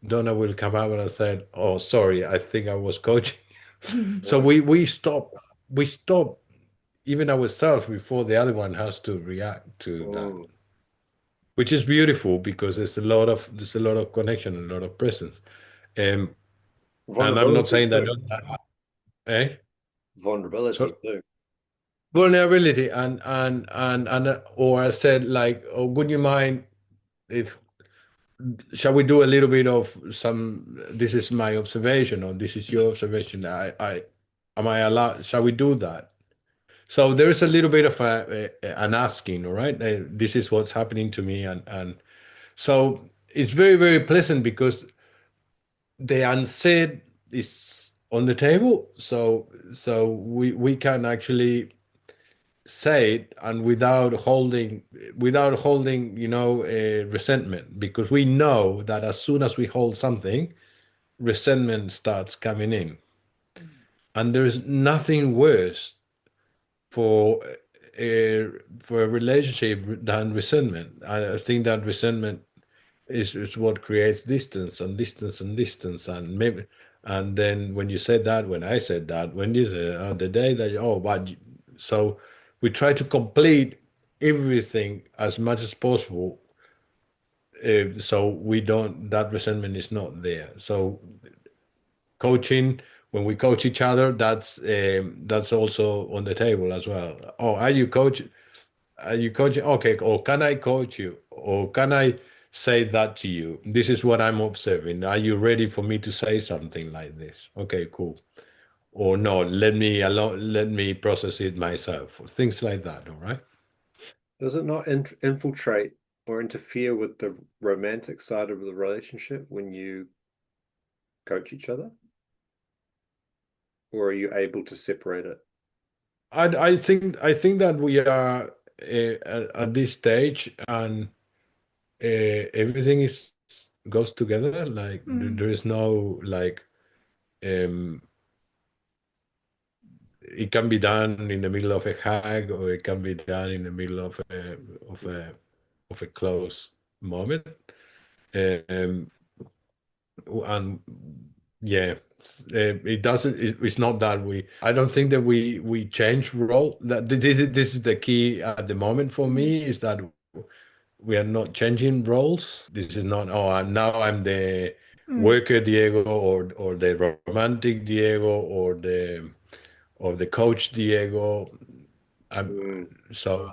Donna will come out and say, "Oh, sorry, I think I was coaching." So we stop even ourselves before the other one has to react to that, Mm. which is beautiful because there's a lot of connection, a lot of presence. Um, and I'm not Vulnerability saying that, too. eh? Vulnerability So too. vulnerability and or I said like, oh, would you mind if shall we do a little bit of some? This is my observation, or this is your observation. I am I allowed? Shall we do that? So there is a little bit of an asking, all right? This is what's happening to me, and so it's very very pleasant because the unsaid is on the table. So we can actually say it and without holding resentment, because we know that as soon as we hold something, resentment starts coming in, and there's nothing worse for for a relationship than resentment. I think that resentment is what creates distance and distance and distance, and maybe, and then when you said that, when I said that, when you said the day that so we try to complete everything as much as possible, so we don't that resentment is not there. So coaching, when we coach each other, that's also on the table as well. Oh, are you coaching? Okay, or can I coach you? Or can I say that to you? This is what I'm observing. Are you ready for me to say something like this? Okay, cool. Or no, let me alone, let me process it myself. Things like that, all right? Does it not infiltrate or interfere with the romantic side of the relationship when you coach each other? Or are you able to separate it? I think that we are at this stage, and everything is goes together. Like Mm. there is no like um it can be done in the middle of a hug, or it can be done in the middle of a of a close moment. Um, and yeah, it doesn't. It's not that we. I don't think that we change role. That this is the key at the moment for Mm. me, is that we are not changing roles. This is not. Oh, now I'm the Mm. worker Diego, or the romantic Diego, or the coach Diego. I'm, Mm. so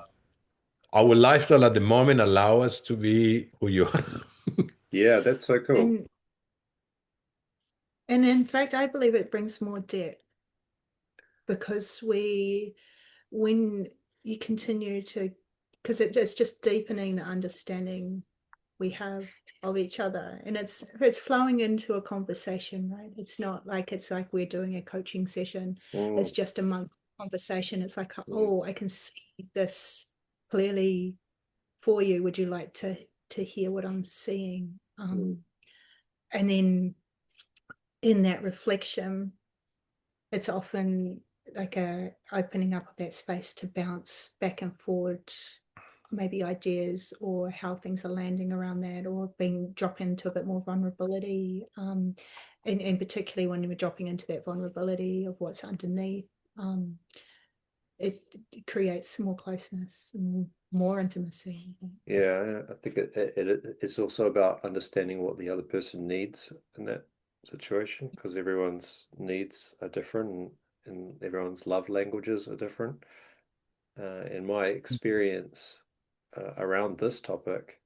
our lifestyle at the moment allow us to be who you are. Yeah, that's so cool. And and in fact, I believe it brings more depth because when you continue to, because it's just deepening the understanding we have of each other, and it's flowing into a conversation, right? It's like we're doing a coaching session. It's Mm. just amongst conversation. It's like, Mm. oh, I can see this clearly for you. Would you like to hear what I'm seeing? Mm. And then in that reflection, it's often like a opening up of that space to bounce back and forward, maybe ideas or how things are landing around that, or being drop into a bit more vulnerability, and particularly when we're dropping into that vulnerability of what's underneath, um, it creates more closeness and more intimacy. Yeah, I think it's also about understanding what the other person needs in that situation, because everyone's needs are different, and everyone's love languages are different. In my experience around this topic,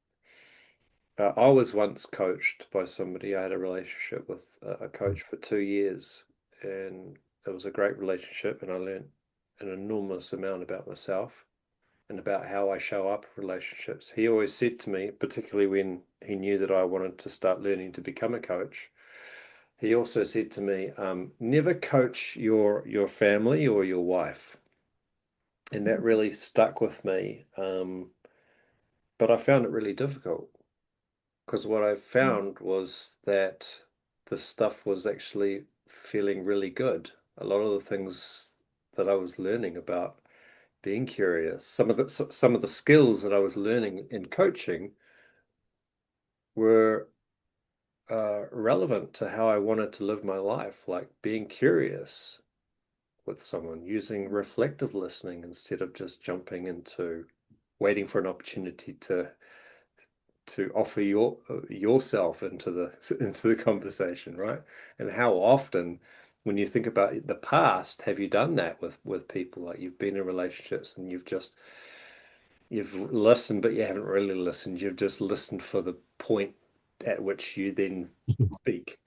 I was once coached by somebody. I had a relationship with a coach for 2 years, and it was a great relationship, and I learned an enormous amount about myself and about how I show up in relationships. He always said to me, particularly when he knew that I wanted to start learning to become a coach, he also said to me, never coach your family or your wife. And that really stuck with me. But I found it really difficult, because what I found was that the stuff was actually feeling really good. A lot of the things that I was learning about being curious, some of the skills that I was learning in coaching were relevant to how I wanted to live my life, like being curious with someone, using reflective listening instead of just jumping into waiting for an opportunity to offer yourself into the conversation, right? And how often, when you think about the past, have you done that with people? Like you've been in relationships and you've listened, but you haven't really listened. You've just listened for the point at which you then speak.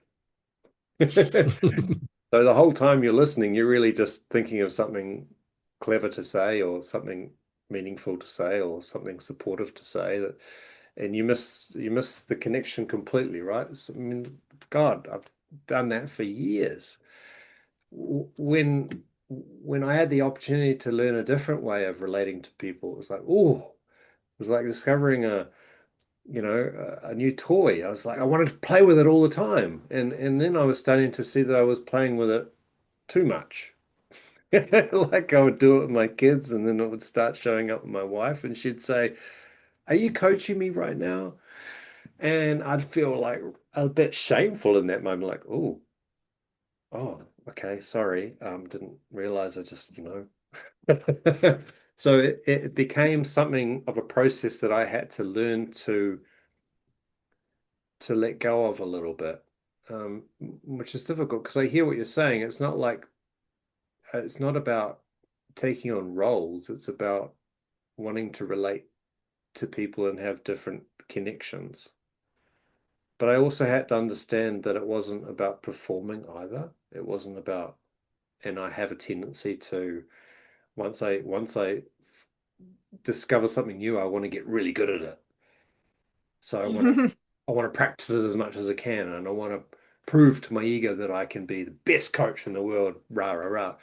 So the whole time you're listening, you're really just thinking of something clever to say or something meaningful to say or something supportive to say, that and you miss the connection completely, right? So, I mean, God, I've done that for years. When I had the opportunity to learn a different way of relating to people, it was like, oh, it was like discovering a new toy. I was like, I wanted to play with it all the time. And then I was starting to see that I was playing with it too much. Like I would do it with my kids, and then it would start showing up with my wife, and she'd say, "Are you coaching me right now?" And I'd feel like a bit shameful in that moment, like, oh, okay, sorry. Didn't realize I just, So it became something of a process that I had to learn to let go of a little bit, which is difficult because I hear what you're saying. It's not about taking on roles. It's about wanting to relate to people and have different connections. But I also had to understand that it wasn't about performing either. It wasn't about, and I have a tendency to, once I discover something new, I want to get really good at it. So I want to practice it as much as I can, and I want to prove to my ego that I can be the best coach in the world, rah rah rah.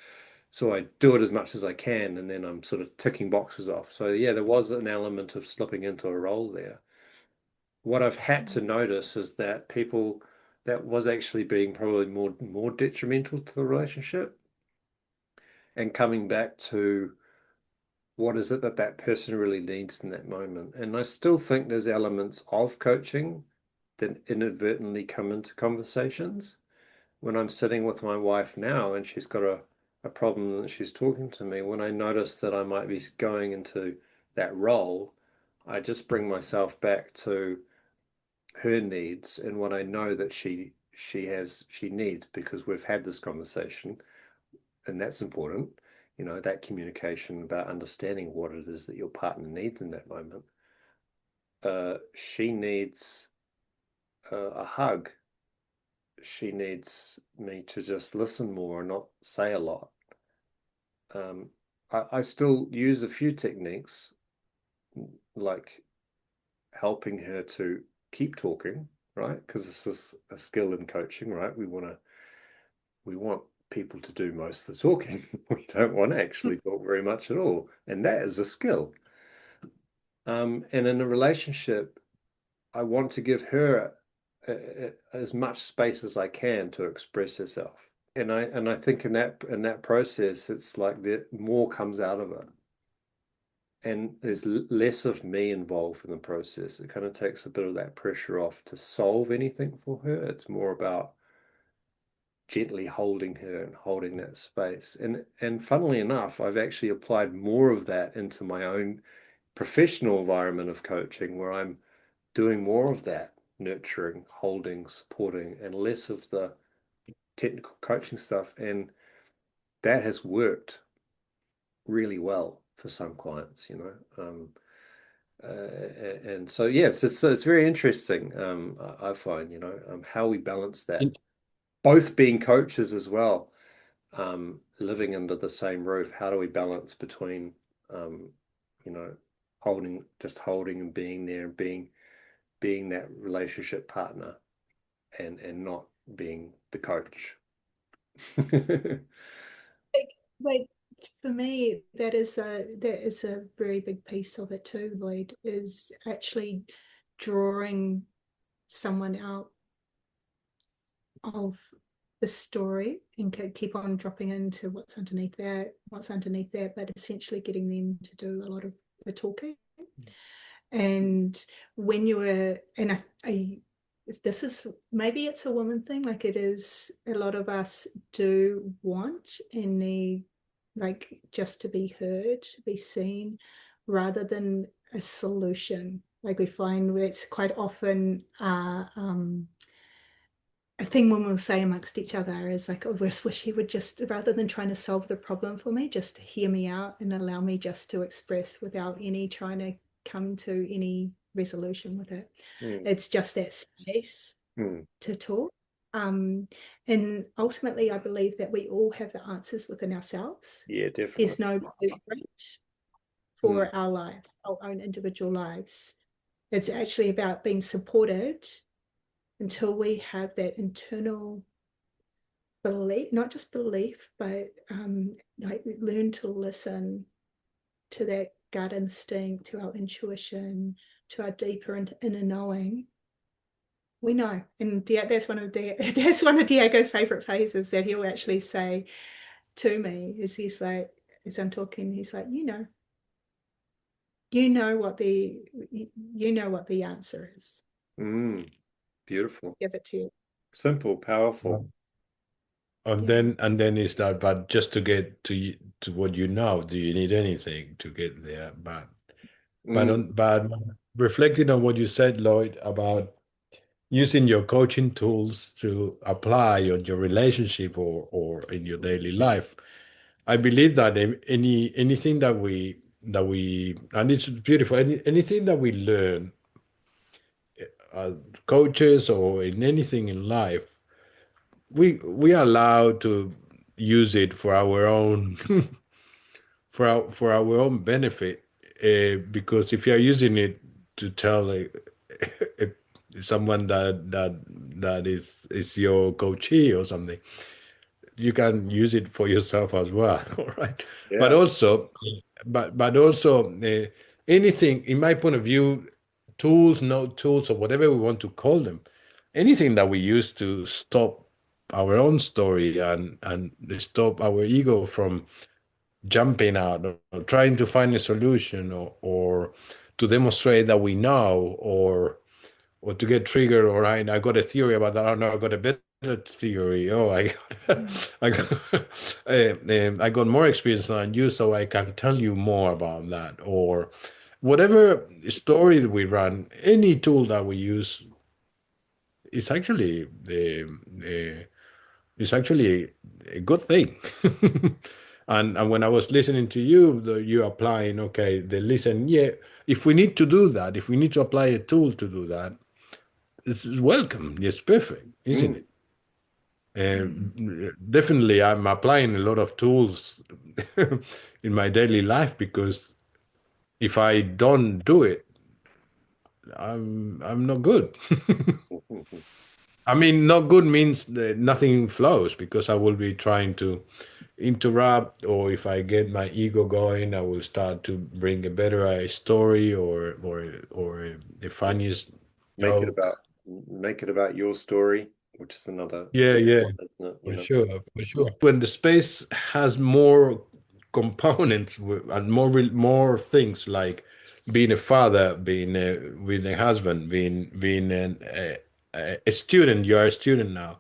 So I do it as much as I can, and then I'm sort of ticking boxes off. So yeah, there was an element of slipping into a role there. What I've had to notice is that people that was actually being probably more detrimental to the relationship, and coming back to what is it that that person really needs in that moment. And I still think there's elements of coaching that inadvertently come into conversations. When I'm sitting with my wife now and she's got a problem that she's talking to me, when I notice that I might be going into that role, I just bring myself back to her needs and what I know that she needs, because we've had this conversation, and that's important. That communication about understanding what it is that your partner needs in that moment. She needs a hug. She needs me to just listen more and not say a lot. I still use a few techniques, like helping her to keep talking, right? Because this is a skill in coaching, right? We want people to do most of the talking. We don't want to actually talk very much at all, and that is a skill. And in a relationship, I want to give her as much space as I can to express herself. And I think in that process, it's like more comes out of it, and there's less of me involved in the process. It kind of takes a bit of that pressure off to solve anything for her. It's more about gently holding her and holding that space. And funnily enough, I've actually applied more of that into my own professional environment of coaching, where I'm doing more of that nurturing, holding, supporting, and less of the technical coaching stuff. And that has worked really well for some clients, and so yes, it's very interesting. I find, how we balance that, both being coaches as well, living under the same roof. How do we balance between, you know, holding and being there, and being that relationship partner, and not being the coach. Like for me, that is a very big piece of it too, Lloyd, is actually drawing someone out of the story and keep on dropping into what's underneath there, but essentially getting them to do a lot of the talking. And when you were, and this is, maybe it's a woman thing, like it is, a lot of us do want and need, like, just to be heard, to be seen, rather than a solution. Like we find it's quite often a thing women will say amongst each other is like, oh, I wish he would just, rather than trying to solve the problem for me, just hear me out and allow me just to express without any trying to come to any resolution with it. It's just that space to talk. And ultimately, I believe that we all have the answers within ourselves. Yeah, definitely. There's no blueprint for our lives, our own individual lives. It's actually about being supported until we have that internal belief, not just belief, but like learn to listen to that gut instinct, to our intuition, to our deeper inner knowing. We know, and that's one of Diego's favorite phrases that he'll actually say to me. Is he's like, as I'm talking, he's like, you know what the answer is. Beautiful. Give it to you. Simple, powerful. And then is that, but just to get to what you know, do you need anything to get there? But reflecting on what you said, Lloyd, about using your coaching tools to apply on your relationship or in your daily life, I believe that anything that we and it's beautiful, anything that we learn as coaches or in anything in life, we are allowed to use it for our own for our own benefit, because if you are using it to tell someone that is your coachee or something, you can use it for yourself as well. All right. Yeah. But also anything, in my point of view, tools, no tools, or whatever we want to call them, anything that we use to stop our own story and stop our ego from jumping out or trying to find a solution or to demonstrate that we know or to get triggered, or I got a theory about that. I don't know, I got a better theory. Oh, I got, I got more experience than you, so I can tell you more about that. Or whatever story that we run, any tool that we use is actually a good thing. And when I was listening to you, you applying, okay, the listen, yeah, if we need to do that, if we need to apply a tool to do that, it's welcome. It's perfect, isn't it? And definitely, I'm applying a lot of tools in my daily life, because if I don't do it, I'm not good. I mean, not good means that nothing flows, because I will be trying to interrupt, or if I get my ego going, I will start to bring a better story or a funniest joke. Make it about your story, which is another Yeah, one, isn't it? for sure, for sure. When the space has more components and more things, like being a father, being a husband, being a student. You are a student now,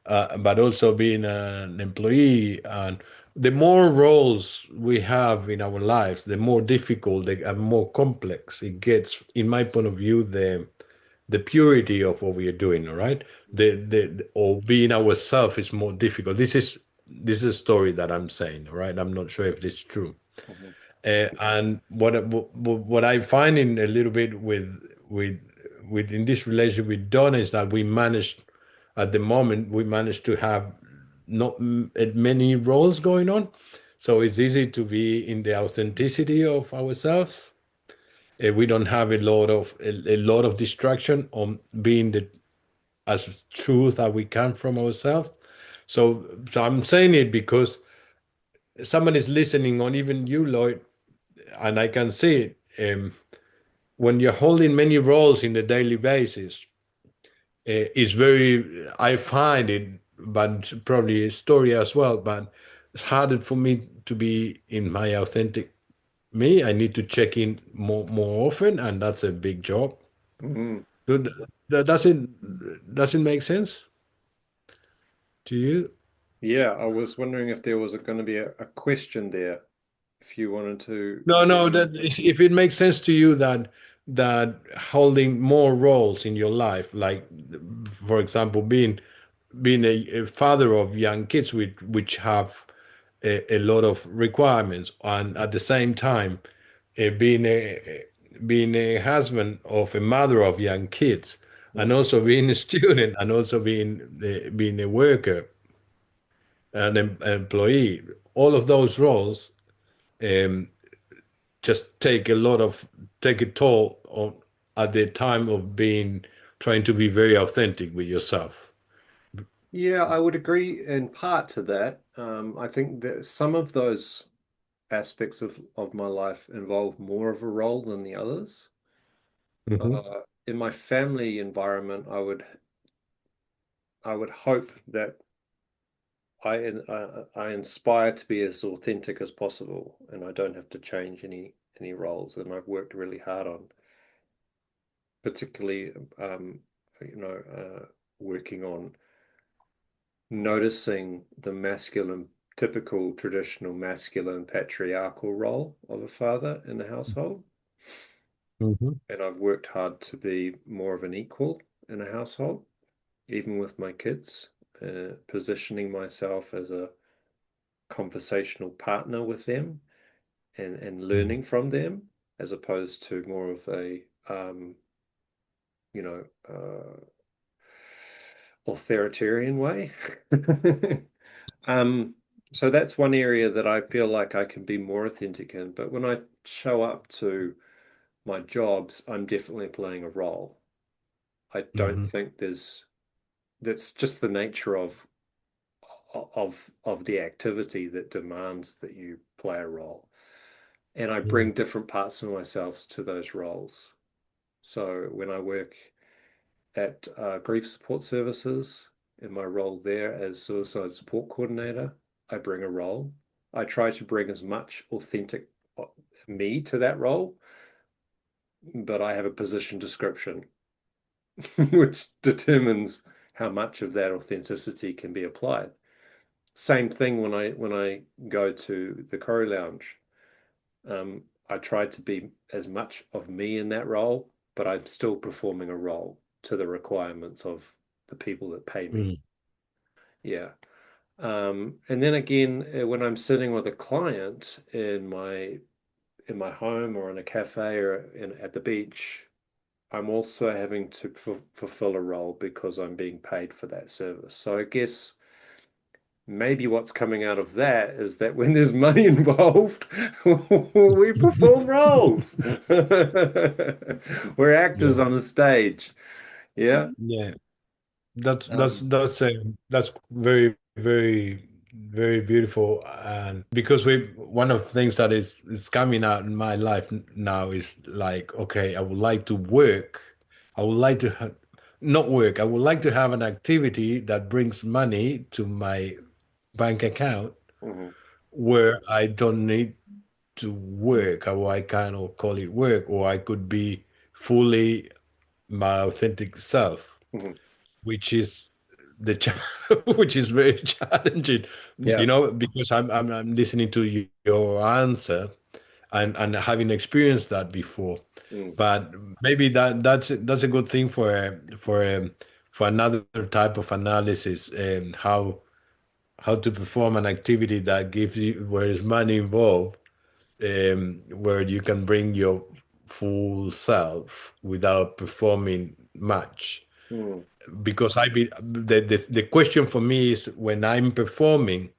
but also being an employee. And the more roles we have in our lives, the more difficult and more complex it gets, in my point of view, the purity of what we are doing. All right, or being ourselves is more difficult. This is a story that I'm saying. All right, I'm not sure if this is true. And what I find in a little bit with in this relationship with Donna is that we managed, at the moment, we managed to have not many roles going on, so it's easy to be in the authenticity of ourselves. We don't have a lot of distraction on being the as truth as we can from ourselves. So I'm saying it because someone is listening on, even you, Lloyd, and I can see it. When you're holding many roles in the daily basis, it's very, I find it, but probably a story as well, but it's harder for me to be in my authentic me, I need to check in more often, and that's a big job. Mhm. Do- does it make sense to you? Yeah, I was wondering if there was going to be a question there, if you wanted to. No, no. If it makes sense to you that holding more roles in your life, like for example, being a father of young kids which have a lot of requirements, and at the same time being a husband of a mother of young kids, and Mhm. also being a student, and also being a worker, an employee. All of those roles um, just take a toll on at the time of being trying to be very authentic with yourself. Yeah, I would agree in part to that. I think that some of those aspects of my life involve more of a role than the others. Hmm. In my family environment, I would hope that I inspire to be as authentic as possible, and I don't have to change any roles. And I've worked really hard on, particularly, you know, working on noticing the masculine, typical traditional masculine patriarchal role of a father in the household. Hmm. And I've worked hard to be more of an equal in a household, even with my kids, positioning myself as a conversational partner with them and learning from them as opposed to more of a you know authoritarian way. um so that's one area that I feel like I can be more authentic in, but when I show up to my jobs, I'm definitely playing a role. I don't Hmm. think that's just the nature of the activity that demands that you play a role. And I bring different parts of myself to those roles. So when I work at grief support services, in my role there as suicide support coordinator, I bring a role. I try to bring as much authentic me to that role, but I have a position description which determines how much of that authenticity can be applied. Same thing when I go to the Curry Lounge. I try to be as much of me in that role, but I'm still performing a role to the requirements of the people that pay me. Hmm. Yeah. And then again, when I'm sitting with a client in my home or in a cafe or at the beach, I'm also having to fulfill a role because I'm being paid for that service. So I guess maybe what's coming out of that is that when there's money involved, we perform roles. We're actors Yeah, on a stage. Yeah. yeah. That's that's Um, that's uh, that's very, very, very beautiful. And because we one of the things that is coming out in my life now is like, okay, I would like to work. I would like to not work. I would like to have an activity that brings money to my bank account mhm, where I don't need to work, or I cannot call it work, or I could be fully my authentic self, mhm. which is which is very challenging, Yeah. because I'm listening to your answer and having experienced that before. Mm, But maybe that's a good thing for another type of analysis, how to perform an activity that gives you where is money involved, where you can bring your full self without performing much. mm, Because the question for me is, when I'm performing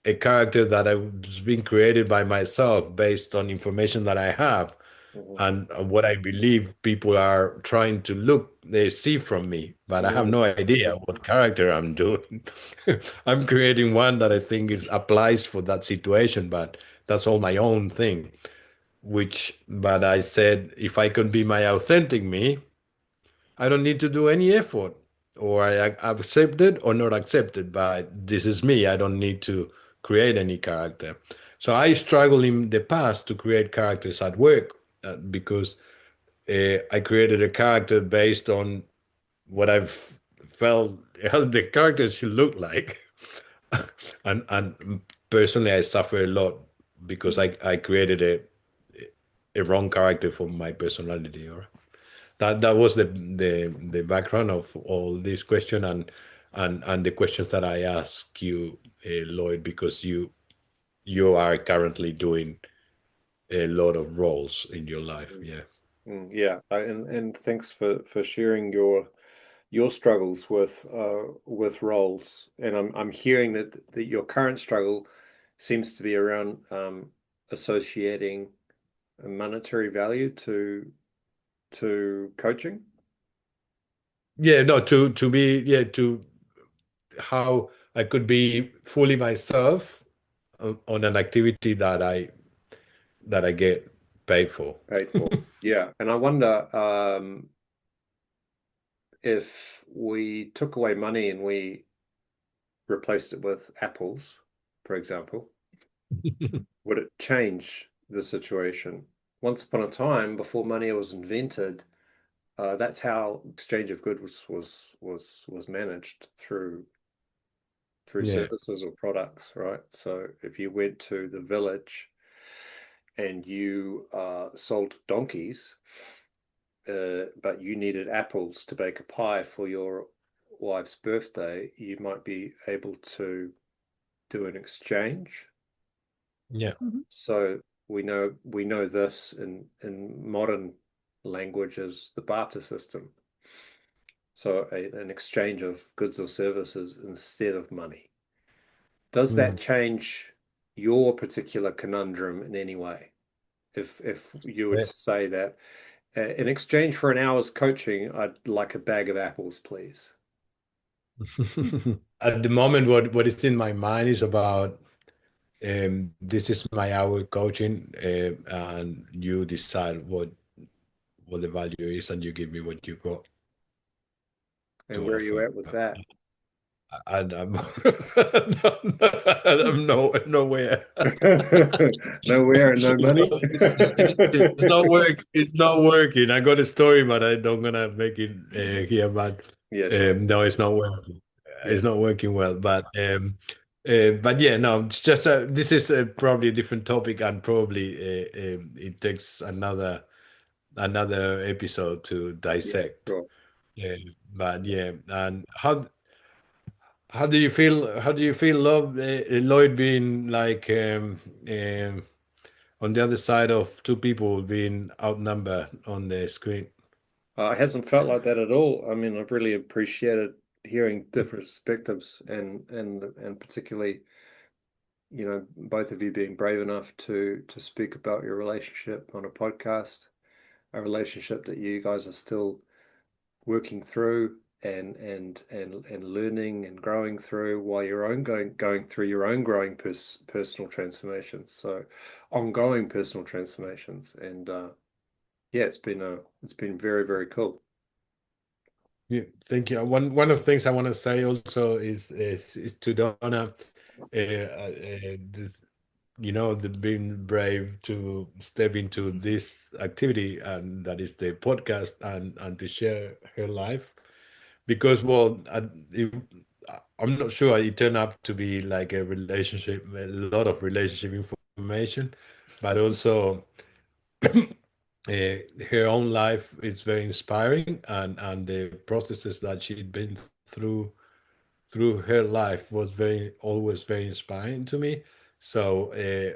a character that I was being created by myself based on information that I have mhm, and what I believe people are trying to they see from me, but I have mm, no idea what character I'm doing. I'm creating one that I think is applies for that situation, but that's all my own thing. But I said, if I can be my authentic me, I don't need to do any effort, or I accept it or not accept it. But this is me. I don't need to create any character. So I struggled in the past to create characters at work because I created a character based on what I've felt how the character should look like. And personally, I suffer a lot because I created a wrong character for my personality. Or that was the background of all this question and the questions that I ask you, Lloyd, because you are currently doing a lot of roles in your life. Yeah. Yeah, and thanks for sharing your struggles with roles. And I'm hearing that your current struggle seems to be around associating a monetary value to coaching. Yeah, no, to be, yeah, to how I could be fully myself on an activity that I get paid for. Paid for. Yeah, and I wonder if we took away money and we replaced it with apples, for example, would it change the situation? Once upon a time, before money was invented, that's how exchange of goods was managed through Yeah. services or products, right? So if you went to the village and you sold donkeys, but you needed apples to bake a pie for your wife's birthday, you might be able to do an exchange. Yeah. So we know this in modern language as the barter system. So an exchange of goods or services instead of money. Does that change your particular conundrum in any way? If you were Yeah. to say that in exchange for an hour's coaching, I'd like a bag of apples, please. At the moment, what is in my mind is about this is my hour coaching, and you decide what the value is, and you give me what you got And to where are you offer. at with that? And I'm, I'm nowhere. Nowhere and no money. It's not work. It's not working. I got a story, but I don't gonna make it here. But Yeah, sure. no, it's not working. Yeah. It's not working well. But yeah, no. It's just this is probably a different topic, and probably it takes another episode to Yeah, dissect. sure. Yeah, but yeah, and how do you feel? How do you feel, love, Lloyd, being like on the other side of two people being outnumbered on the screen? It hasn't felt like that at all. I mean, I've really appreciated hearing different perspectives and particularly, both of you being brave enough to speak about your relationship on a podcast, a relationship that you guys are still working through and learning and growing through while you're going through your own growing personal transformations. So ongoing personal transformations. And yeah, it's been very, very cool. Yeah, thank you. One of the things I want to say also is to Donna, the being brave to step into this activity, and that is the podcast, and to share her life, because well, I'm not sure it turned up to be like a lot of relationship information, but also her own life is very inspiring, and the processes that she'd been through through her life was always very inspiring to me. So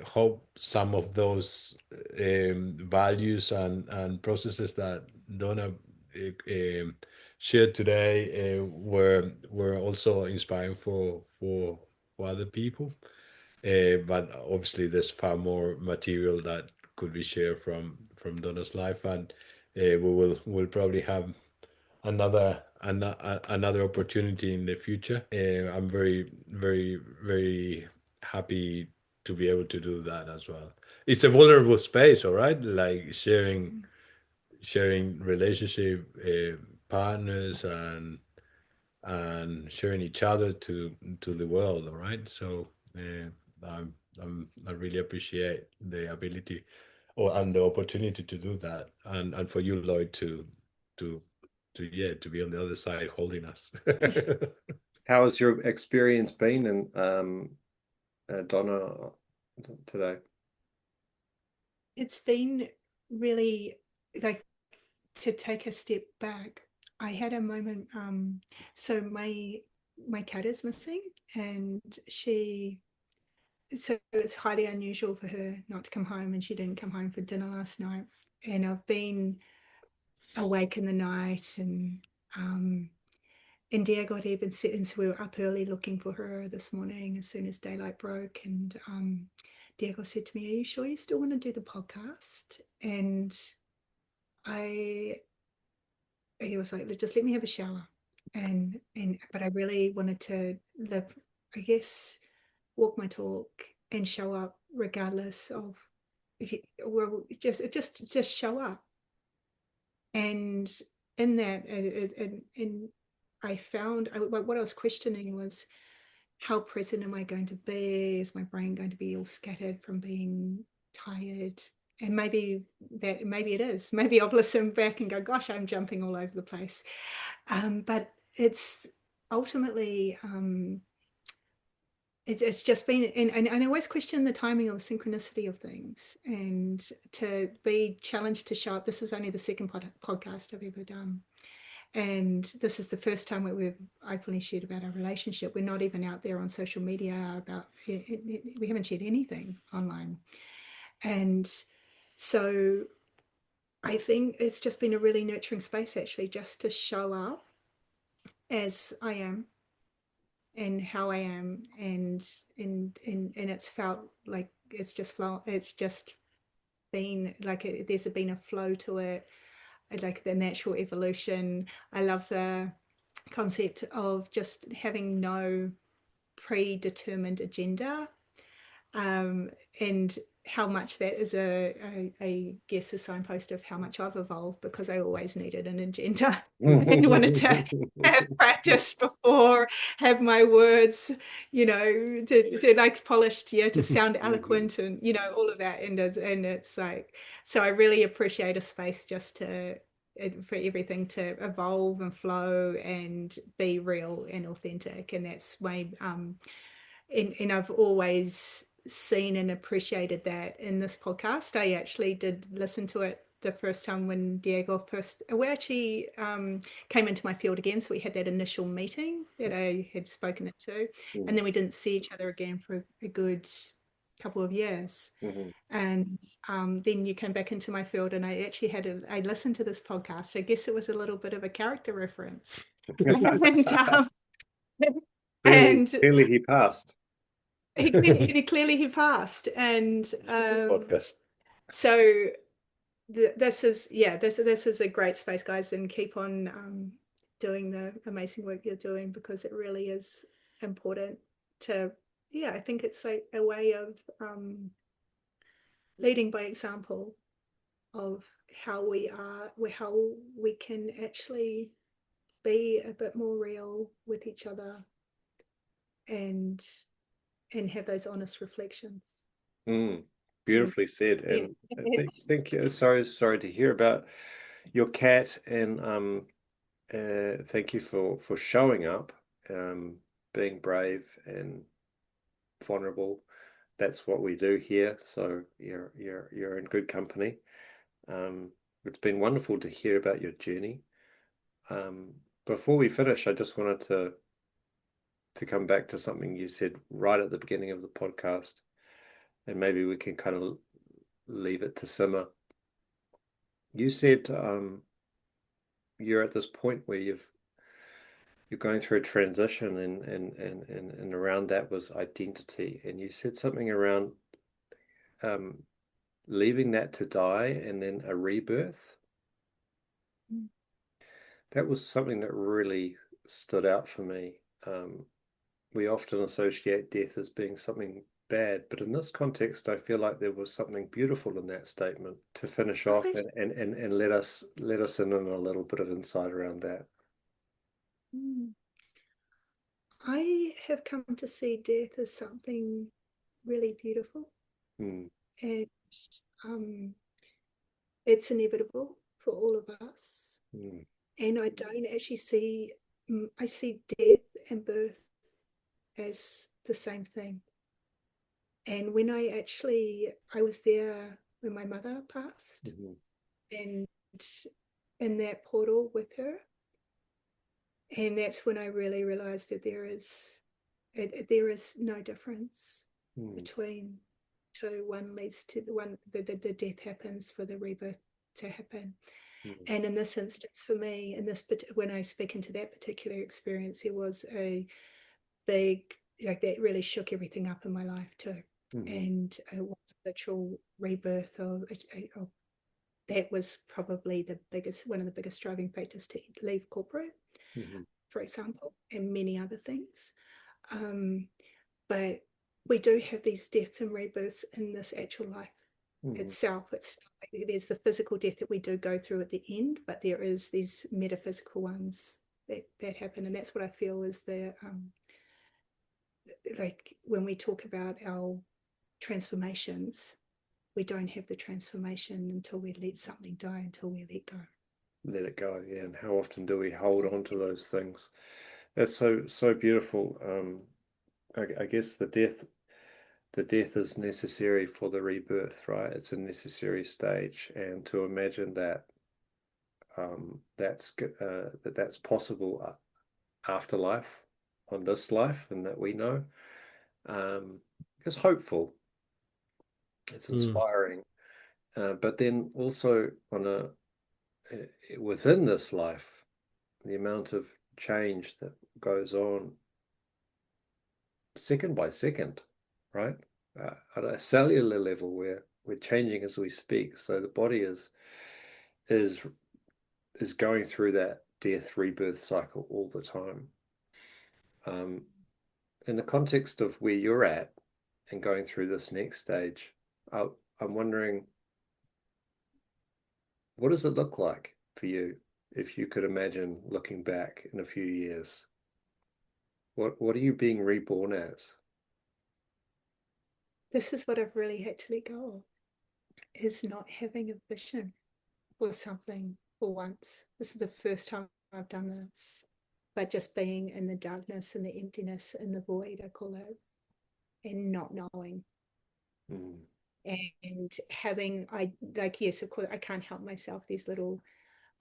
hope some of those values and processes that Donna shared today were also inspiring for other people. But obviously, there's far more material that could be shared from Donna's life, and we'll probably have another opportunity in the future. I'm very, very, very happy to be able to do that as well. It's a vulnerable space, all right, like sharing relationship partners and sharing each other to the world, all right. So I really appreciate the ability and the opportunity to do that, and for you, Lloyd, to be on the other side holding us. How has your experience been, and Donna, today? It's been really, like, to take a step back. I had a moment. So my cat is missing, and so it's highly unusual for her not to come home, and she didn't come home for dinner last night. And I've been awake in the night, and Diego got even set, and so we were up early looking for her this morning as soon as daylight broke. And Diego said to me, "Are you sure you still want to do the podcast?" And he was like, "Just let me have a shower." But I really wanted to live, I guess, walk my talk and show up regardless of, well, just show up. And in that, and I found what I was questioning was, how present am I going to be? Is my brain going to be all scattered from being tired? And maybe it is. Maybe I'll listen back and go, gosh, I'm jumping all over the place. But it's ultimately, it's just been, and I always question the timing or the synchronicity of things, and to be challenged to show up. This is only the second podcast I've ever done. And this is the first time we've openly shared about our relationship. We're not even out there on social media about it. We haven't shared anything online. And so I think it's just been a really nurturing space, actually, just to show up as I am and how I am. And it's felt like it's just flow. It's just been like there's been a flow to it, like the natural evolution. I love the concept of just having no predetermined agenda, and how much that is I guess a signpost of how much I've evolved, because I always needed an agenda and wanted to have practice before, have my words, to like polished, to sound eloquent, and all of that. And it's like, so I really appreciate a space just for everything to evolve and flow and be real and authentic. And that's my and I've always seen and appreciated that in this podcast. I actually did listen to it the first time when Diego we actually came into my field again. So we had that initial meeting that I had spoken it to, and then we didn't see each other again for a good couple of years. And then you came back into my field, and I actually I listened to this podcast. I guess it was a little bit of a character reference. And clearly he passed. Clearly he passed. And Podcast. So this is a great space, guys, and keep on doing the amazing work you're doing, because it really is important to, I think it's like a way of leading by example of how we can actually be a bit more real with each other, and have those honest reflections. Beautifully said. And thank you. Sorry to hear about your cat, and thank you for showing up, being brave and vulnerable. That's what we do here. So you're in good company. It's been wonderful to hear about your journey. Before we finish, I just wanted to come back to something you said right at the beginning of the podcast, and maybe we can kind of leave it to simmer. You said you're at this point where you're going through a transition, and around that was identity, and you said something around leaving that to die and then a rebirth. That was something that really stood out for me. We often associate death as being something bad, but in this context, I feel like there was something beautiful in that statement to finish off, and let us in on a little bit of insight around that. I have come to see death as something really beautiful. Mm. And it's inevitable for all of us. Mm. And I don't actually see, I see death and birth as the same thing. And when I was there when my mother passed, Mm-hmm. and in that portal with her. And that's when I really realized that there is no difference between two. One leads to the death happens for the rebirth to happen. And in this instance, for me, when I speak into that particular experience, it was a big, like, that really shook everything up in my life too. And it was a literal rebirth of that was probably one of the biggest driving factors to leave corporate, for example, and many other things. But we do have these deaths and rebirths in this actual life itself. There's the physical death that we do go through at the end, but there is these metaphysical ones that happen. And that's what I feel is like when we talk about our transformations, we don't have the transformation until we let something die, until we let go. Let it go, yeah. And how often do we hold on to those things? That's so beautiful. I guess the death is necessary for the rebirth, right? It's a necessary stage, and to imagine that that's possible afterlife on this life, and that we know, is hopeful. It's inspiring, but then also within this life, the amount of change that goes on second by second, right? At a cellular level, where we're changing as we speak. So the body is going through that death rebirth cycle all the time. In the context of where you're at and going through this next stage, I'm wondering, what does it look like for you if you could imagine looking back in a few years? What are you being reborn as? This is what I've really had to let go of, is not having a vision for something for once. This is the first time I've done this, but just being in the darkness and the emptiness and the void, I call it, and not knowing. And having, yes, of course, I can't help myself. These little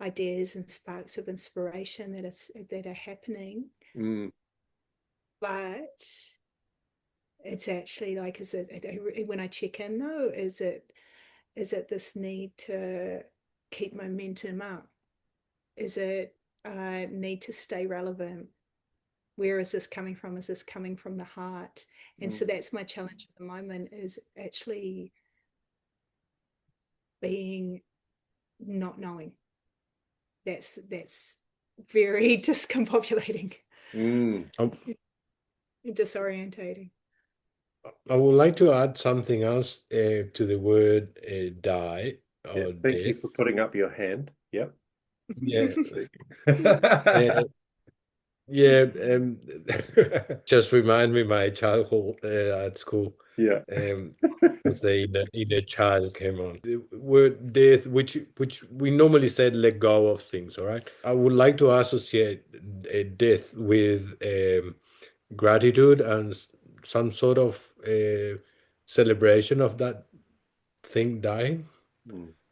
ideas and sparks of inspiration that are happening. But it's actually like, when I check in though, is it this need to keep momentum up? Is it need to stay relevant? Where is this coming from? Is this coming from the heart? And so that's my challenge at the moment, is actually being not knowing. That's very discombobulating. Disorientating. I would like to add something else to the word die or Thank you death. for putting up your hand. Yep. Yeah. Yeah, just remind me my childhood at school. Yeah. The inner child came on. The word death, which we normally said let go of things, all right? I would like to associate death with gratitude and some sort of celebration of that thing dying.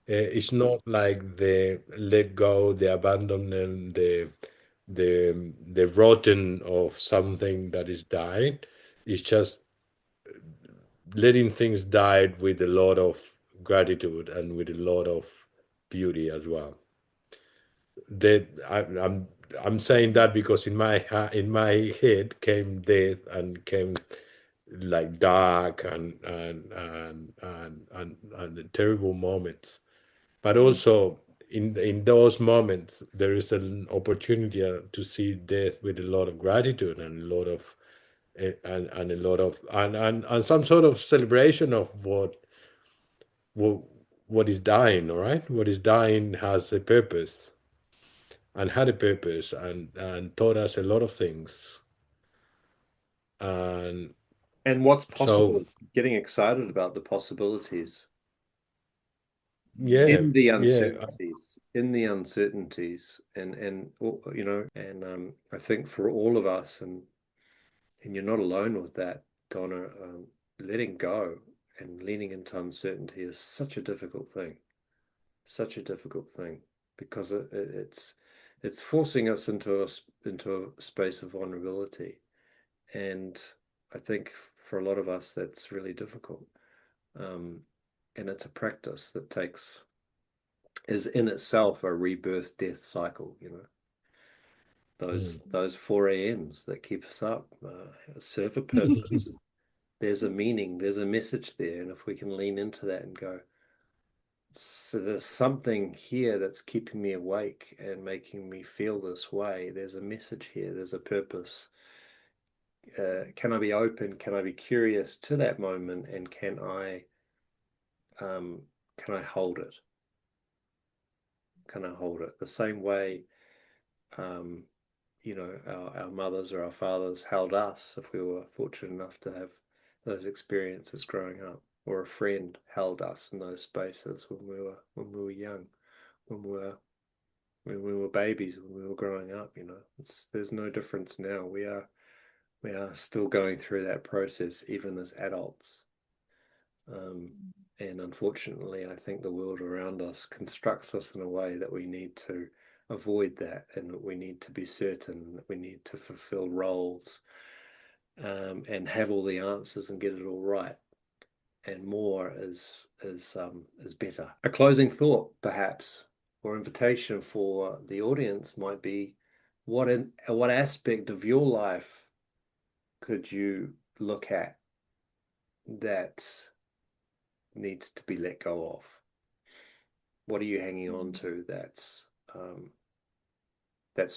It's not like the let go, the abandonment, the rotten of something that is dying. It's just letting things die with a lot of gratitude and with a lot of beauty as well. That I'm saying that because in my head came death and came like dark and terrible moments, but also in those moments there is an opportunity to see death with a lot of gratitude and a lot of and a lot of and some sort of celebration of what is dying. All right, what is dying has a purpose and had a purpose and taught us a lot of things, and And what's possible, getting excited about the possibilities. Yeah, in the yeah. uncertainties, and you know, and I think for all of us, and you're not alone with that, Donna, letting go and leaning into uncertainty is such a difficult thing, because it's forcing us into a space of vulnerability, and I think for a lot of us that's really difficult, and it's a practice that is in itself a rebirth death cycle, you know, those 4 a.m.s that keep us up, serve a purpose. There's a meaning, there's a message there, and if we can lean into that and go, so there's something here that's keeping me awake and making me feel this way, there's a message here, there's a purpose, can I be open, can I be curious to that moment, and can I hold it? Can I hold it the same way, you know, our mothers or our fathers held us, if we were fortunate enough to have those experiences growing up, or a friend held us in those spaces when we were young, when we were babies, when we were growing up. You know, there's no difference now. We are still going through that process even as adults. And unfortunately, I think the world around us constructs us in a way that we need to avoid that, and that we need to be certain, that we need to fulfill roles, and have all the answers and get it all right. And more is better. A closing thought, perhaps, or invitation for the audience might be, what aspect of your life could you look at that needs to be let go of? What are you hanging on to that's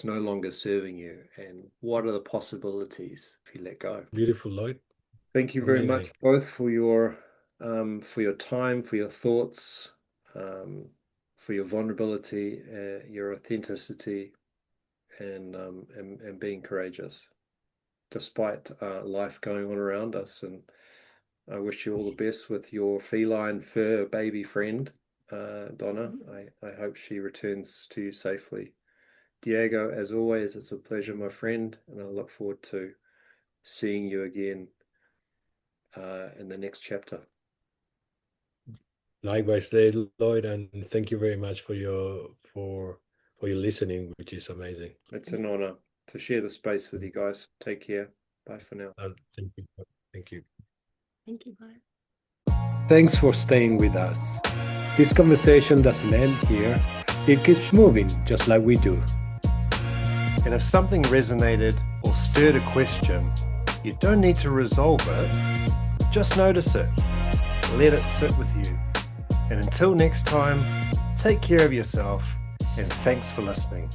no longer serving you, and what are the possibilities if you let go? Beautiful, Lloyd. Thank you very much both for your time, for your thoughts, for your vulnerability, your authenticity, and being courageous despite life going on around us. And I wish you all the best with your feline fur baby friend, Donna. I hope she returns to you safely. Diego, as always, it's a pleasure, my friend, and I look forward to seeing you again in the next chapter. Likewise, Lloyd, and thank you very much for your listening, which is amazing. It's an honor to share the space with you guys. Take care. Bye for now. Thank you. Thank you. Thank you, bye. Thanks for staying with us. This conversation doesn't end here. It keeps moving just like we do. And if something resonated or stirred a question, you don't need to resolve it. Just notice it. Let it sit with you. And until next time, take care of yourself, and thanks for listening.